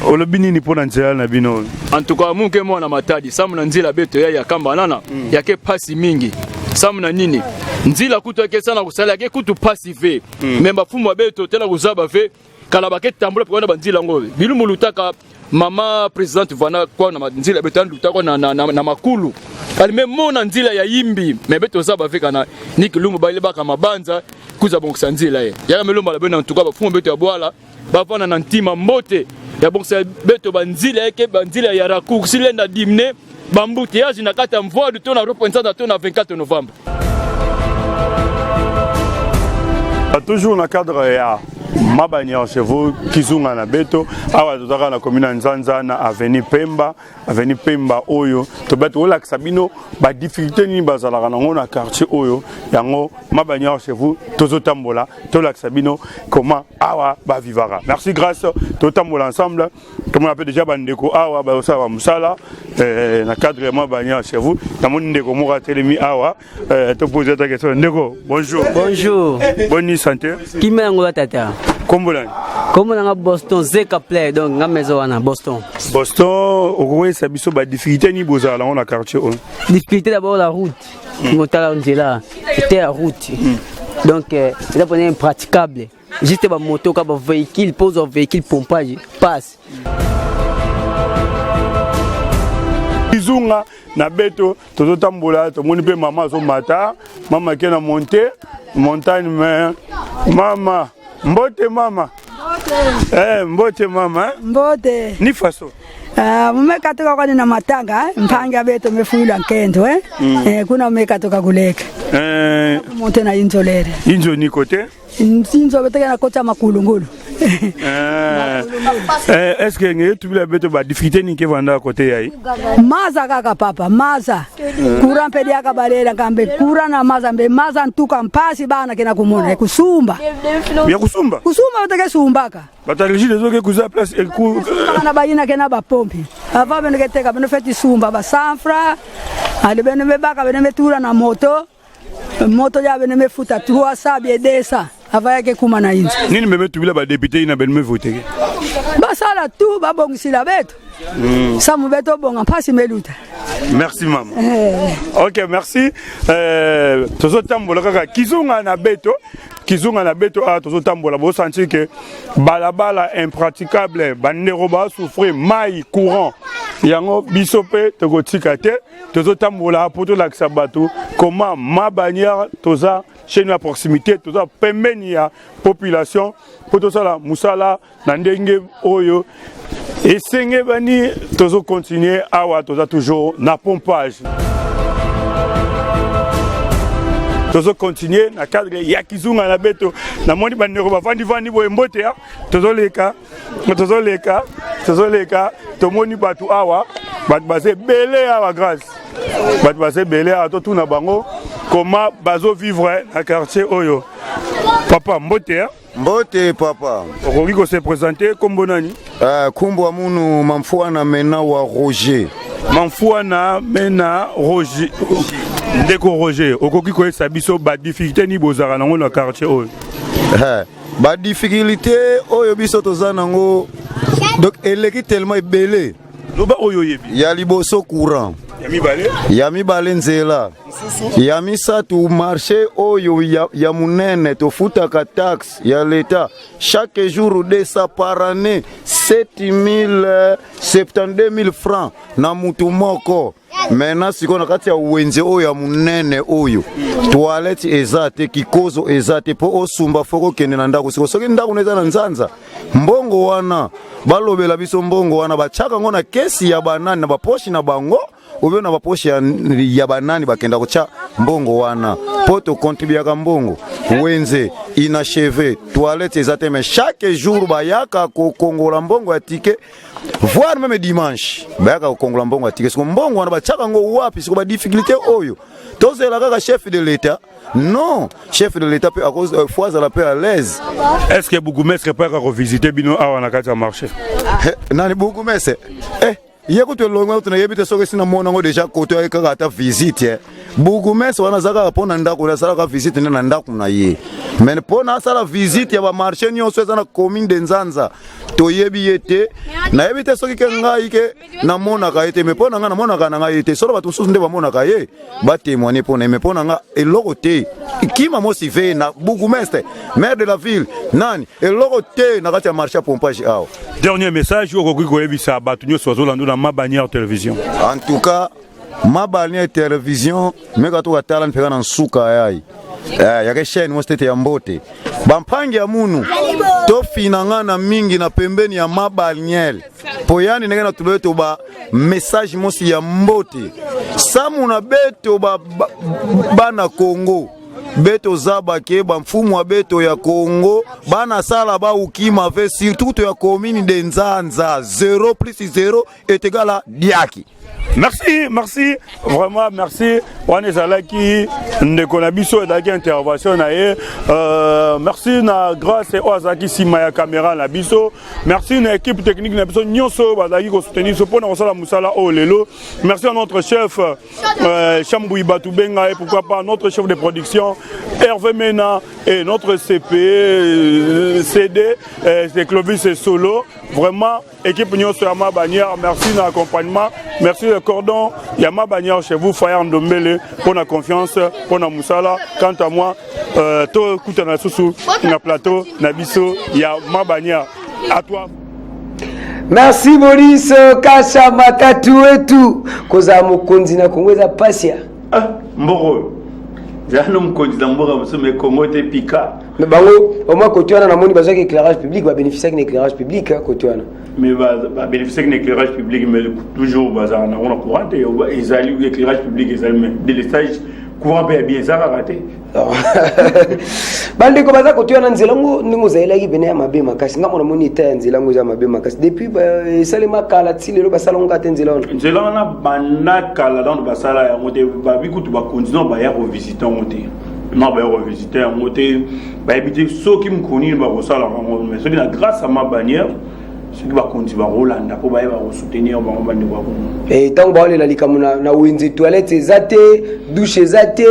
olobi nini mpona nzela na bino en tout cas munke mwana matadi samu na nzela beto ya kamba nana yake pasi mingi samu na nini nzila kutu yake sana kusala yake kutu pasi ve memba fumu beto tela kuzaba ve kala bakete tambula kwa banzila ngobe bilumbu lutaka mama president vana kwa na nzila beto lutaka na makulu kalime mona nzila ya yimbi mebeto zaba ve kana nikilumbu baile baka mabanza kuza bongisa nzila ye yaka melumba la bena en tout cas ba fumu beto ya bwala bafana na ntima mbote ya bongisa beto banzila yake banzila ya raku silenda dimne bambuti yaji na kata mvua du tona représente tona 24 novembre. Toujours dans le cadre de ma bannière chez vous, Kizunga na Beto, awa tozaka na commune Nzanza na avenue Pemba Oyo, to beto la Sabino, ba difficulté ni bazala na quartier Oyo, yango ma bannière chez vous, tozo tambola, to la Sabino, comment awa ba vivara. Merci grâce to tambola ensemble, comme on appelle déjà bandeko awa ba osa ba musala na cadre de ma bannière chez vous, na mon ndeko mora telemi awa, to poser ta question ndeko. Bonjour. Bonjour. Bonne santé. Qui m'a ngolo tata? Comment on a Boston Zeka play donc na maison wana Boston. Boston au ça biso ba difficulté ni bozala on a quartier on. Difficulté d'abord la route. Motala nzela, c'était la route. Donc c'est pas impraticable. Juste ba moto ka ba véhicule pose au véhicule pompage passe. Kizunga na Beto tozo tambola to moni pe mama zo mata mama ke na montagne mais mama mbote mama mbote mama mbote ni faso mumeka toka kwa na matanga mpanga Beto mefuila nkendo kuna mumeka toka kuleka monte na inzolere inzo ni kote inzo beteka na kota makulungulu est-ce que ngé tu la Beto ba difficulté ni ke vanda côté yayi maza kaka papa maza kura pedi aka balela kambe kura na maza mbe maza ntuka mpasi bana kena kumona kusumba ya kusumba beteka sumbaka bataliji lezo ke kuza place el ku na bayina kena ba pompi ava bene keteka bene feti sumba ba sanfra ale bene mebaka bene metura na moto ya bene mefuta 300 biedesa ava yake kuma na inzi nini meme tubila ba député ina bene me voter basala tu babongisila Beto samu Beto bonga mpasi meluta. Merci maman. Ok, merci. Tozo tambola kaka Kizunga na Beto a tozo tambola bo sentir que balabala impraticable bandero ba souffrir mai courant yango bisope toko tikate tozo tambola poto la sabatu comment ma bannière toza chez nous à proximité toza pembeni ya population poto sala musala na ndenge oyo. Et c'est bani tozo continuer awa toza toujours na pompage. Tozo continuer na cadre ya Kizunga na Beto na moni bandeko bavandi boye mbote ya tozo leka to moni batu awa bat base belé awa grâce bat base belé a to tuna bango comment bazo vivre na quartier oyo papa mbote ya Mbote papa. Okoki se présenter kombo nani? Kombo munu Mamfuana Mena wa Roger. Mamfuana Mena Roger. Ndeko Roger, okoki ko sabiso ba difficulté ni bozara nango na quartier oyo. Ba difficulté oyo biso tozana ngo donc eleki tellement ebele. Loba oyo yebi. Ya liboso courant. Yami bale nzela. Yami satu marché oyo ya munene to futaka taxe ya l'État chaque jour de ça par année 72 000 francs na mutu moko. Maintenant si kona kati ya wenze oyo ya munene oyo toilette ezate kikozo ezate po osumba foko kende na ndako siko soki ndako neza na Nzanza mbongo wana balobela biso mbongo wana bachaka ngona kesi ya banani na baposhi na bango obe na bapoche ya banani bakenda kocha mbongo wana poto contribuer ka mbongo wenze inachevé toilette ezate mais chaque jour bayaka ko kongola mbongo ya ticket voire même dimanche bayaka ko kongola mbongo ya ticket siko mbongo wana bachaka ngo wapi siko ba difficulté oyo tozela kaka chef de l'état non chef de l'état peut à cause fois à la paix à l'aise. Est-ce que Bougumestre peut revisiter bino awa na kati ya marché nani Bougumestre yekuto longa tuna yebite soke sina mona ngo déjà côté ayeka ata visite Bougumestre wana zaka pona ndako na sala ka visite na ndako na ye mais pona sala visite ya ba marché nyonso za na commune de Nzanza to yebi yete na yebite soke ke ngai ke na mona ka yete mais pona nga na mona ka na ngai yete solo batu susu nde ba mona ka ye ba témoigner pona mais pona nga eloko te kima mo sive na Bougumestre maire de la ville nani eloko te na kati ya marché pompage awo. Dernier message au Kokuko Ebisa batu nyonso zolando na Mabanière télévision. En tout cas Mabanière télévision meka to katala mpeka na nsuka yai yake chaîne mostete ya mbote bampangi ya munu to finangana mingi na pembeni ya Mabanière poyani nenge na tuloto ba message mosi ya mbote samu na beto bana Congo beto zaba ke ba mfumu wa beto ya Congo bana sala ba ukima ve surtout ya commune de Nzanza 0 + 0 est égal à diaki. Merci, vraiment merci. On est là qui ne connaît biso et intervention merci na grâce au Azaki Simaya caméra la biso. Merci na équipe technique na biso nyonso bazaki ko soutenir so pona osala musala o lelo. Merci à notre chef Chambouy Batoubenga et pourquoi pas notre chef de production Hervé Mena et notre CP CD c'est Clovis et Solo. Vraiment équipe nyonso ya Mabanière, merci na accompagnement, merci le cordon ya Mabanière chez vous Fayard Ndombele pour la confiance pour la musala. Quant à moi to kutana susu na plateau na biso ya Mabanière. À toi. Merci Maurice Kasha Matatu etu koza mokonzi na Kongo za pasia mboro zano mokonzi na mboro musome Kongo te pika mais bango au moins kotiana na moni bazaki éclairage public va bénéficier d'un éclairage public kotiana mais va bénéficier d'un éclairage public mais toujours bazar na on a courant et ezali éclairage public ezali mais de l'estage courant bien ça va rater bande ko baza kotiana nzelango ningo zaela ki bene ya mabe makasi ngamo na moni ta nzelango za mabe makasi depuis salema kala tilelo basalonga te nzelana na banda kala dans basala ya mote ba bikutu ba continuer ba ya revisiter mote na ba revisiter mote ba habiter so ki mkoni ba kosala mais so na grâce à Mabanière ce qui va continuer à Rolanda pour ba soutenir ba bande kwa et tant ba la likamuna na winzi toilette zate douche zate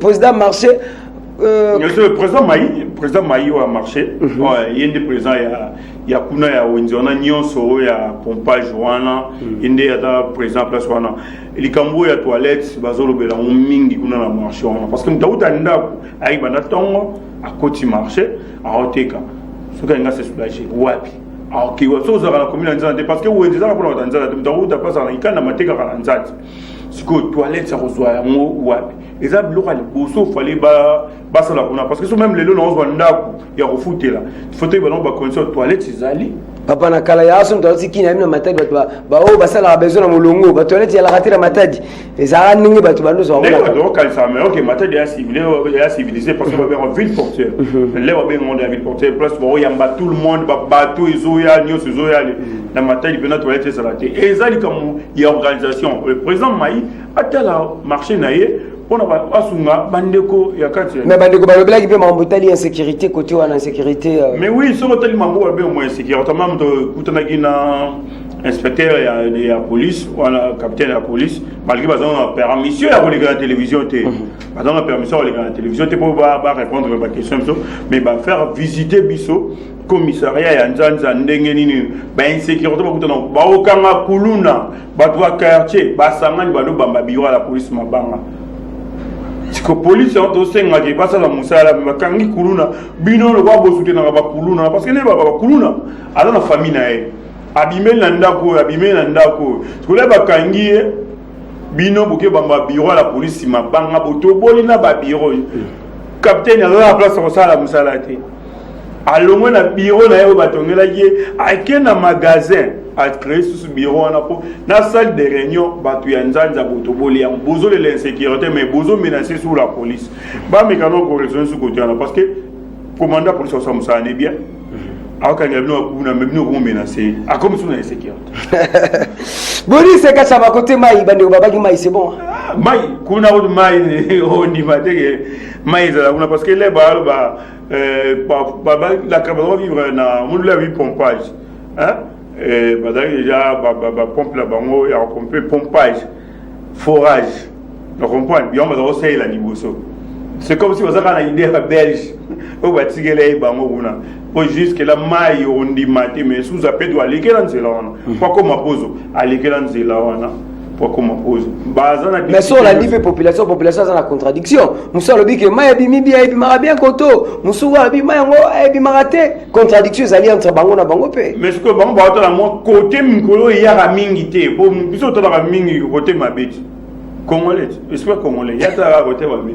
président marché le président Maï a marché il y a des présidents il y a kuna ya winzi on a nyonso ya pompage wana inde ya président place wana likambo ya toilette bazolo bela mingi kuna na marché wana parce que mtauta ndako ai bana tongo à côté marché à oteka ce que nga se soulager wapi ok so za la commune nzante parce que winzi za pour la nzante mtauta pas ça ikana mateka kana nzante siko toilette ça reçoit mo wapi eza biloko ali boso fallait basa la kuna parce que so même les lelo on ndako ya refutela fauteuil ba non ba condition toilette ezali papa na kala ya aso mtauti kina mina matadi ba o basala besoin na molongo ba toilette ya la ratira matadi eza ningi batu bando so ngona donc quand ça mais ok matadi ya civilisé parce que ba en ville portière les ba ben monde ya ville portière plus ba yamba tout le monde ba bateau ezoya nyoso ezoya na matadi pena toilette ça raté ezali comme il y a organisation le président Maï a tel marché naie on a asunga bandeko ya kati mais bandeko ba lobela ki pe mambutali insécurité côté wana insécurité mais oui so tali mambo ba moins sécurité même to kutana kina inspecteur ya police wala capitaine de la police malgré bazon permission ya regarder la télévision té bazon permission ya regarder la télévision té pour ba répondre à question mais ba faire visiter biso commissariat ya Nzanza ndenge nini ba insécurité ba kutana ba okanga kuluna ba toi quartier ba sangani ba do bamba biro la police mabanga siko police en to senga ki pasa la musala bakangi kuluna bino le ba bosuté na ba kuluna parce que ne ba kuluna ala na famille na e abimé na ndako siko le bakangi bino boke bamba biro la police mabanga boto bolina ba biro capitaine à la place ko sala musala te alongo na bureau na yo batongelaki ake na magasin a créé ce bureau wana po na salle de réunion batu ya nzanza botoboli ya bozo de l'insécurité mais bozo menacé sous la police ba mécano correction sous côté wana parce que commandant police ça musane bien aka ngabino kuna mebino ko menacé a comme sous l'insécurité boni c'est ka chama côté mai bande babaki mai c'est bon mai kuna o mai on y va que mai za kuna parce que les ba la caméra vivre na on l'a vu pompage hein déjà pompe la bango et on pompage forage on comprend bien on va aussi la niboso c'est comme si vous avez une idée belge au bâtiment les bango una pour juste que la maille on dit matin mais sous appel doit aller dans cela pas comme pose aller dans cela pas comme pose mais sur la niveau population ça la contradiction nous sommes le bique maille bimi bien et mara bien koto nous sommes la bimi ngo et bimi raté contradiction zali entre bango na bango pe mais ce que bango ba la mon côté mkolo ya ra mingi te pour biso to la mingi côté mabeti congolais j'espère congolais ya ta côté mabe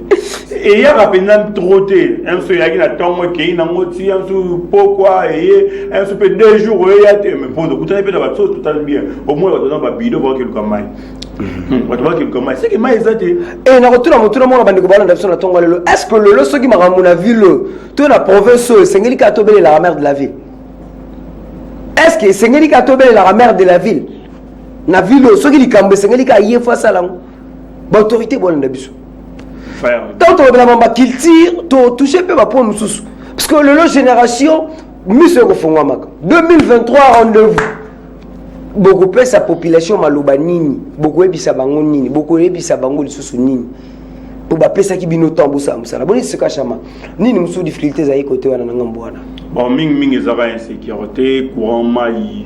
et ya rapidement trotté un so ya na tongo ke na ngoti un so pourquoi et un so peut 2 jours ya te mais pour tout un peu de bateau tout bien au moins on va bido pour quelque comme c'est que mai zate et na retour motura mona bandi ko bala ndapso na tongo lelo est-ce que le soki maramu na ville to na province sengeli ka tobele la mère de la ville est-ce que sengeli ka tobele la mère de la ville na ville soki likambe sengeli ka yefa salango ba autorité bon ndabiso tant on va ba culture to toucher pe ba point mususu parce que le génération mise ko fongwa maka 2023 rendez-vous beaucoup pe sa population maloba nini beaucoup ebisa bango nini beaucoup ebisa bango lisusu nini pour ba pesa ki bino tambo sa musala boni se kachama nini musu difficulté za côté wana ngambo wana bon mingi za ba insécurité courant mai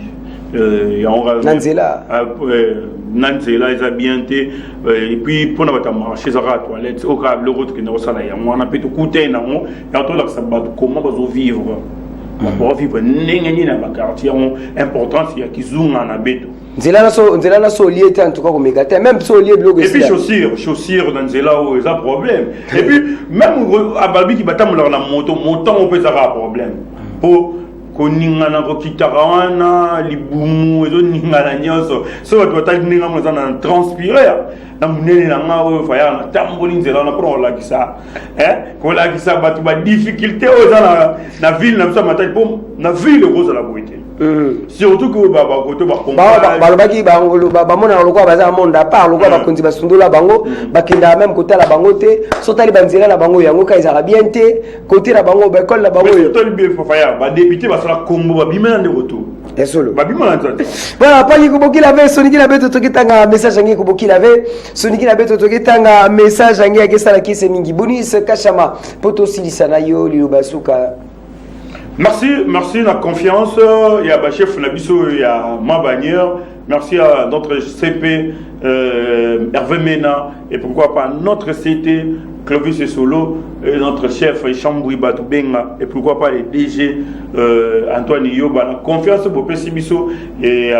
Nanzela Nanzela ils bien et puis pour na bata marcher za toilette au cas le route que na sala ya mwana pe to coûter na mo ya to la sabatu comment bazo vivre pour vivre nengeni na ba quartier importance ya kizunga na beto nzela na so lié en tout cas comme gâté même so lié bloqué et puis chaussures dans nzela où ils a problème et puis même à balbi qui batamula na moto montant on peut avoir problème pour koningana ko kitarawana libumu ezo ningana nyoso so watu wataninga mwana na transpirer na munene na ngawo faya na tamboli nzela na pro la kisa ko la kisa batu ba difficulté oza na ville na msa matai pom na ville rose la boité surtout que baba koto ba komba balobaki bangolo baba mona lokwa baza monda par lokwa ba konzi basundula bango bakinda même côté la bango te sotali banzela na bango yango kaizara bien te côté la bango ba école la bango sotali bien faya ba député ba sala kombo ba bimela de retour esolo ba bimela nzate voilà pas yiko boki la ve soniki la beto tokitanga message ngi ko boki la ve soniki la beto tokitanga message ngi akesala kise mingi boni se kachama poto silisana yo lilobasuka. Merci la confiance. Il y a le chef Nabiso, il y a ma bannière. Merci à notre CP Hervé Mena et pourquoi pas notre CT Clovis et Solo, et notre chef Chamboui Batoubenga et pourquoi pas les DG Antoine Yoba. La confiance pour Pessibiso et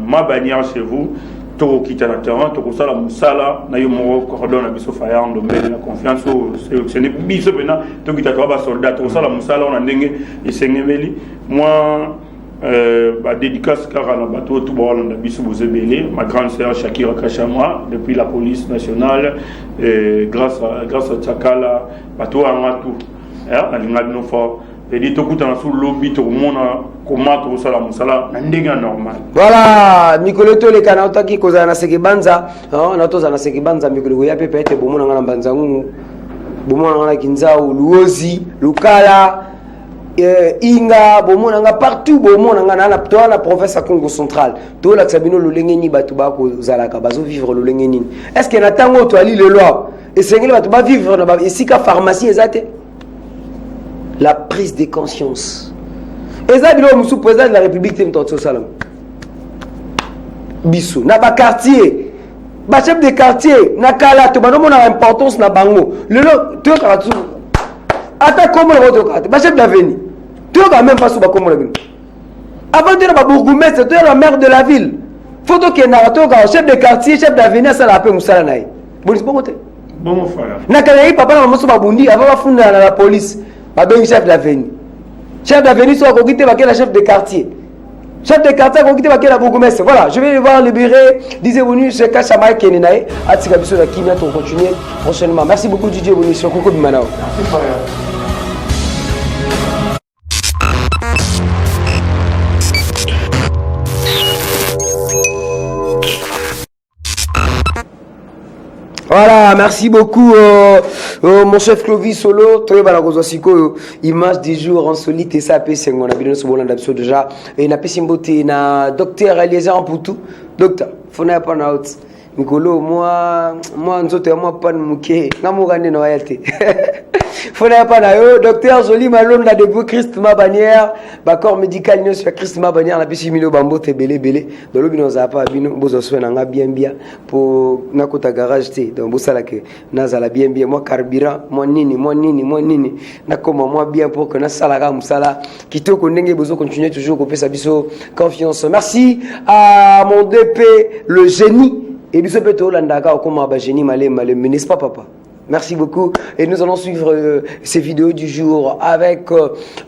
ma bannière chez vous. Toko kita na terrain toko sala musala na yo mo coordonne biso faya ndo mbele na confiance c'est ne biso pena to kita to ba soldat toko sala musala on ndenge isengemeli moi ba dédicace car na bato tout ba na biso bozebele ma grande sœur Shakira Kachama depuis la police nationale grâce à Chakala bato anga tout na linga no fort et dit tout dans sous lobby tout monde comment tout ça la musala ndinga normal voilà mikolo to le kana utaki koza na sekibanza na to za na sekibanza mikolo ya pepe ete bomona ngana banza ngu bomona ngana kinzao luozi lukala inga bomona nga partout bomona ngana na to na province ya Congo central to la tsabino lolenge ni batu ba ko zalaka bazo vivre lolenge ni est-ce que na tango to ali le loi et sengeli batu ba vivre na ba isika pharmacie ezate la prise de conscience. Et ça, le président de la République, c'est Salam. Bissou, na ba quartier, ba chef de quartier, na kala, to ba no mona importance na bango. Le tu ka tu. Ata comment le vote ba chef d'avenue. Tu ka même pas sous ba comment le. Avant de ba bourgmestre, tu es la maire de la ville. Faut que na to ka chef de quartier, chef d'avenue ça la paix musala naï. Bon c'est bon côté. Bon frère. Na kala yi papa na maman so ba bundi avant ba funda na la police. Ba ben chef d'avenue. Chef d'avenue, soit cogité, la chef de quartier. Chef de quartier, cogité, la bourgmestre. Voilà, je vais voir libérer. Disez-vous, je cache à Mike Kenenae. Atika Bisso, la Kimia, on continue prochainement. Merci beaucoup, Didier Boni, sur Coco Bimanao. Voilà, merci beaucoup mon chef Clovis Solo. Toi, image du jour insolite et ça peut c'est on a bien ce bon d'absurde déjà et na pesimbote na docteur Eliezer Mputu. Docteur, faut n'a pas na out. Mikolo moi nzoto moi pas muke na mugande na yate. Faut n'a pas na yo docteur Joli Malonda de Christ ma bannière, ba corps médical nous sur Christ ma bannière na pesimilo bambo te belé dans le bino za pas bino bozo soina nga bien pour na kota garage te donc bosala que nazala bien moi carburant moi nini na comment moi bien pour que na sala ga musala kitoko ndenge bozo continuer toujours ko pesa biso confiance. Merci à mon DP le génie et biso peto landaka comme ba génie malé n'est-ce pas papa? Merci beaucoup et nous allons suivre ces vidéos du jour avec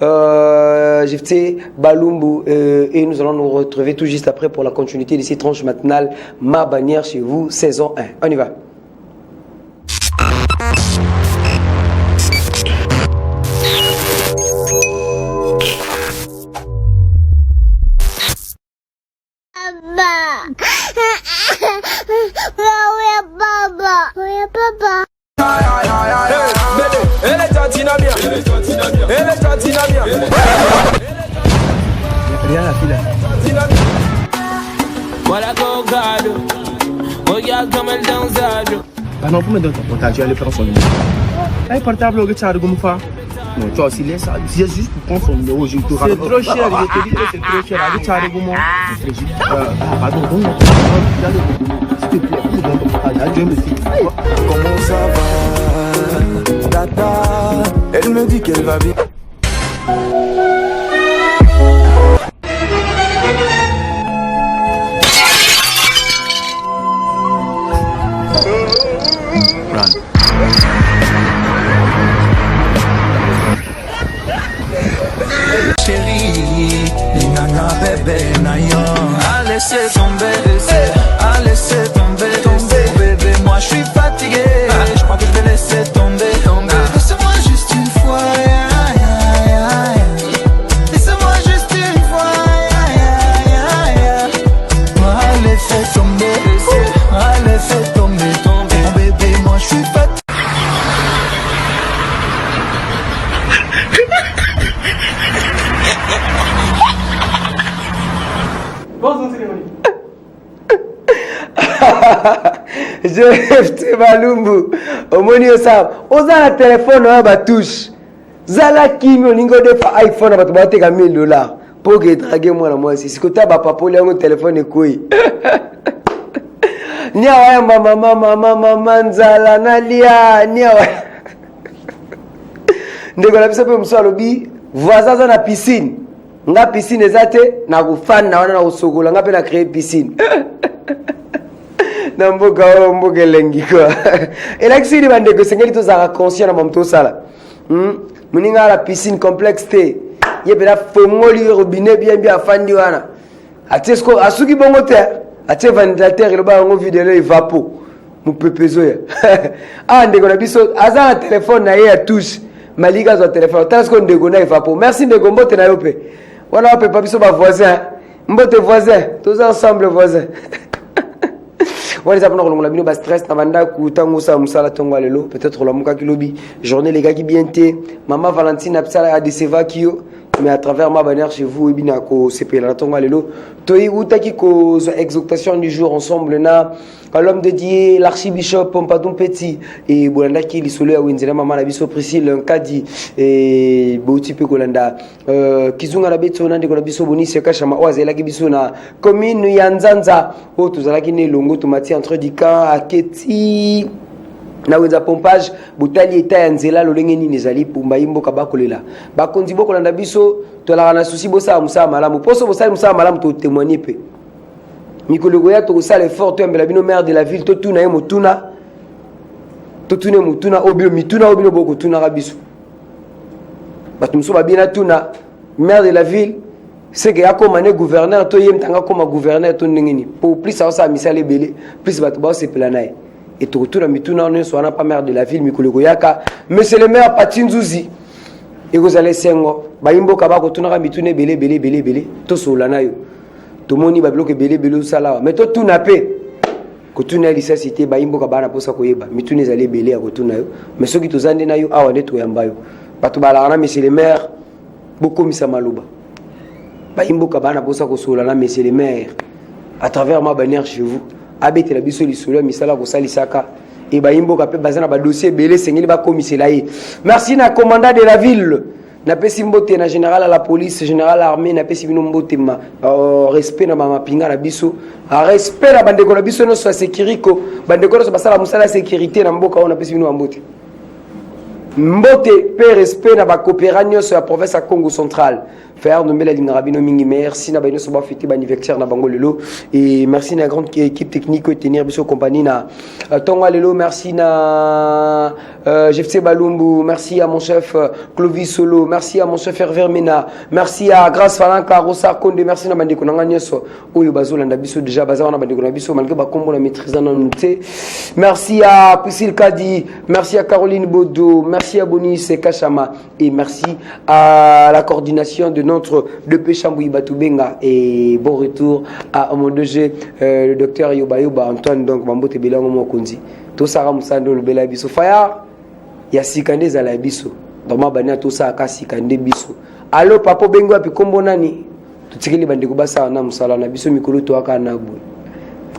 JFT Balumbu et nous allons nous retrouver tout juste après pour la continuité de ces tranches matinales Ma bannière chez vous saison 1. On y va. Papa. Elle est tantina bien. Regarde la fille là. Voilà Gogado. Regarde comme elle danse. Ah non, pour me donner ton portable, tu vas aller prendre son numéro. Un portable, au gars, comme ça. Non, tu vois, s'il est ça, c'est juste pour prendre son numéro, je te rappelle. C'est trop cher, je te dis que c'est trop cher. Avec ça, comme moi. Pardon, s'il te plaît, pour me donner ton portable, Dieu me dit. Comment ça va, Tata? Elle me dit qu'elle va bien. Chérie, nana bébé naïon, a laissé tomber, bébé, moi je suis fatigué, je crois que je vais laisser tomber. Laisse-moi juste une fois, laisse-moi juste une fois, allez fais tomber, mon bébé, moi je suis fatigué. Je Balumbu omoni osam oza na téléphone oyo batouche zala kimi olingo defa iPhone bato bateka $1000 pour que drague mwana mwasi sikota bapapoli yango téléphone ekoi niawa mama nzala nalia niawa ndeko na biso pe mosu alobi voisin aza na piscine nga piscine eza te na kofanda na wana na kosokola nga mpe na créer piscine na mboka elengi kwa elakisi ni bandeko esengeli tozalaka conscient na mamutu osala moninga ala piscine complexe te ye mpe afongoli robinet bien afandi wana atie siko asuki bongo te atie ventilateur eloba yango videlo evapo mopepezo ya ndeko na biso aza na telefone na ye ya touche malika azwa telefone otala siko ndeko na evapo merci ndeko mbote na yo mpe wana wapepa biso bavoisin mbote voisin toza ensemble voisin Voilà, ça pour la bino stress na banda ku tango sa musala tongo lelo peut-être la muka kilobi journée les gars qui bien té maman Valentine absala a déceva kio mais à travers ma bannière chez vous ebina ko CP la tongo lelo toi utaki ko exaltation du jour ensemble na l'homme dédié l'archibishop Pompadoum Petit et bolanda ki lisolo ya wenzela maman la biso Priscille un kadi et bouti pe kolanda kizunga na beto na ndeko na biso boni se kashama wazela ki biso na commune ya Nzanza o tozala ki ne longo tomati entre Dika Aketi na wenza pompage butali eta ya nzela lolenge nini ezali pumba imboka bakolela bakonzi bokolanda biso tolaka na susi bosala mosala malamu poso bosala mosala malamu totémoigne pe mikolo goya tokosala effort toyambela bino maire de la ville totuna ye motuna totuna motuna obino mituna obino bokotunaka biso bato mosusu babina tuna maire de la ville c'est que comme un gouverneur to yem tanga comme gouverneur to ningini pour plus ça ça misale belé plus bato ba se planaye et tout la mituna on soit pas maire de la ville mikoleko yaka monsieur le maire Patinzuzi et vous allez sengo ba yimbo ka ba ko tunaka mitune belé to solana yo to moni ba bloquer belé sala mais to tuna pe ko tuna lisa cité ba yimbo ka ba na posa ko yeba mitune zale belé ko tuna yo mais soki to zande na yo awa ne to yamba yo bato ba la monsieur le maire beaucoup misa maluba Baimboka bana bosa ko sola na monsieur le maire à travers ma bannière chez vous abete la biso li sola misala ko salisaka et baimboka pe bazana ba dossier belé sengeli ba commissaire là. Merci na commandant de la ville na pesi mbote na général à la police général armée na pesi bino mbote ma respect na mama pinga na biso respect na bandeko na biso no so sécurité bandeko no so basala musala sécurité na mboka on na pesi bino mbote mbote pe respect na ba coopération sur la province à Congo central faire nommer la ligne rabino mingi merci na baino so ba fêter ba anniversaire na bango lelo et merci na grande équipe technique et tenir biso compagnie na tonga lelo merci na GFC Balumbu merci à mon chef Clovis Solo merci à mon chef Hervé Mena merci à Grâce Falanka Rosa Konde merci na bandeko na nyoso oyo bazolanda biso déjà bazana na bandeko na biso malgré ba kombo na maîtrise na nté merci à Priscille Kadi merci à Caroline Bodo merci à Bonis Kachama et merci à la coordination de notre DP Chamboui Batoubenga et bon retour à mon DG le docteur Yoba Antoine donc Bambote Belango Mokonzi to sara musando lobela biso faya ya sikande za la biso dans ma bana to sa ka sikande biso allo papa bengo api kombo nani tutikeli bandeko basa na musala na biso mikolo to aka na bu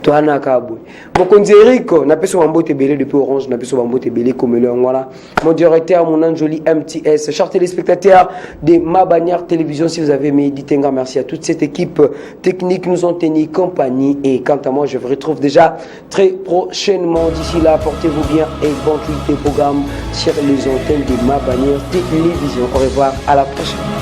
to ana ka bu Mokonzi Eric na peso Bambote Belé depuis Orange na peso Bambote Belé comme le voilà mon directeur mon anjoli MTS chers téléspectateurs de Ma Bannière Télévision si vous avez aimé Ditenga merci à toute cette équipe technique nous ont tenu compagnie et quant à moi je vous retrouve déjà très prochainement d'ici là portez-vous bien et bon tweet programme sur les antennes de Ma Bannière Télévision au revoir à la prochaine.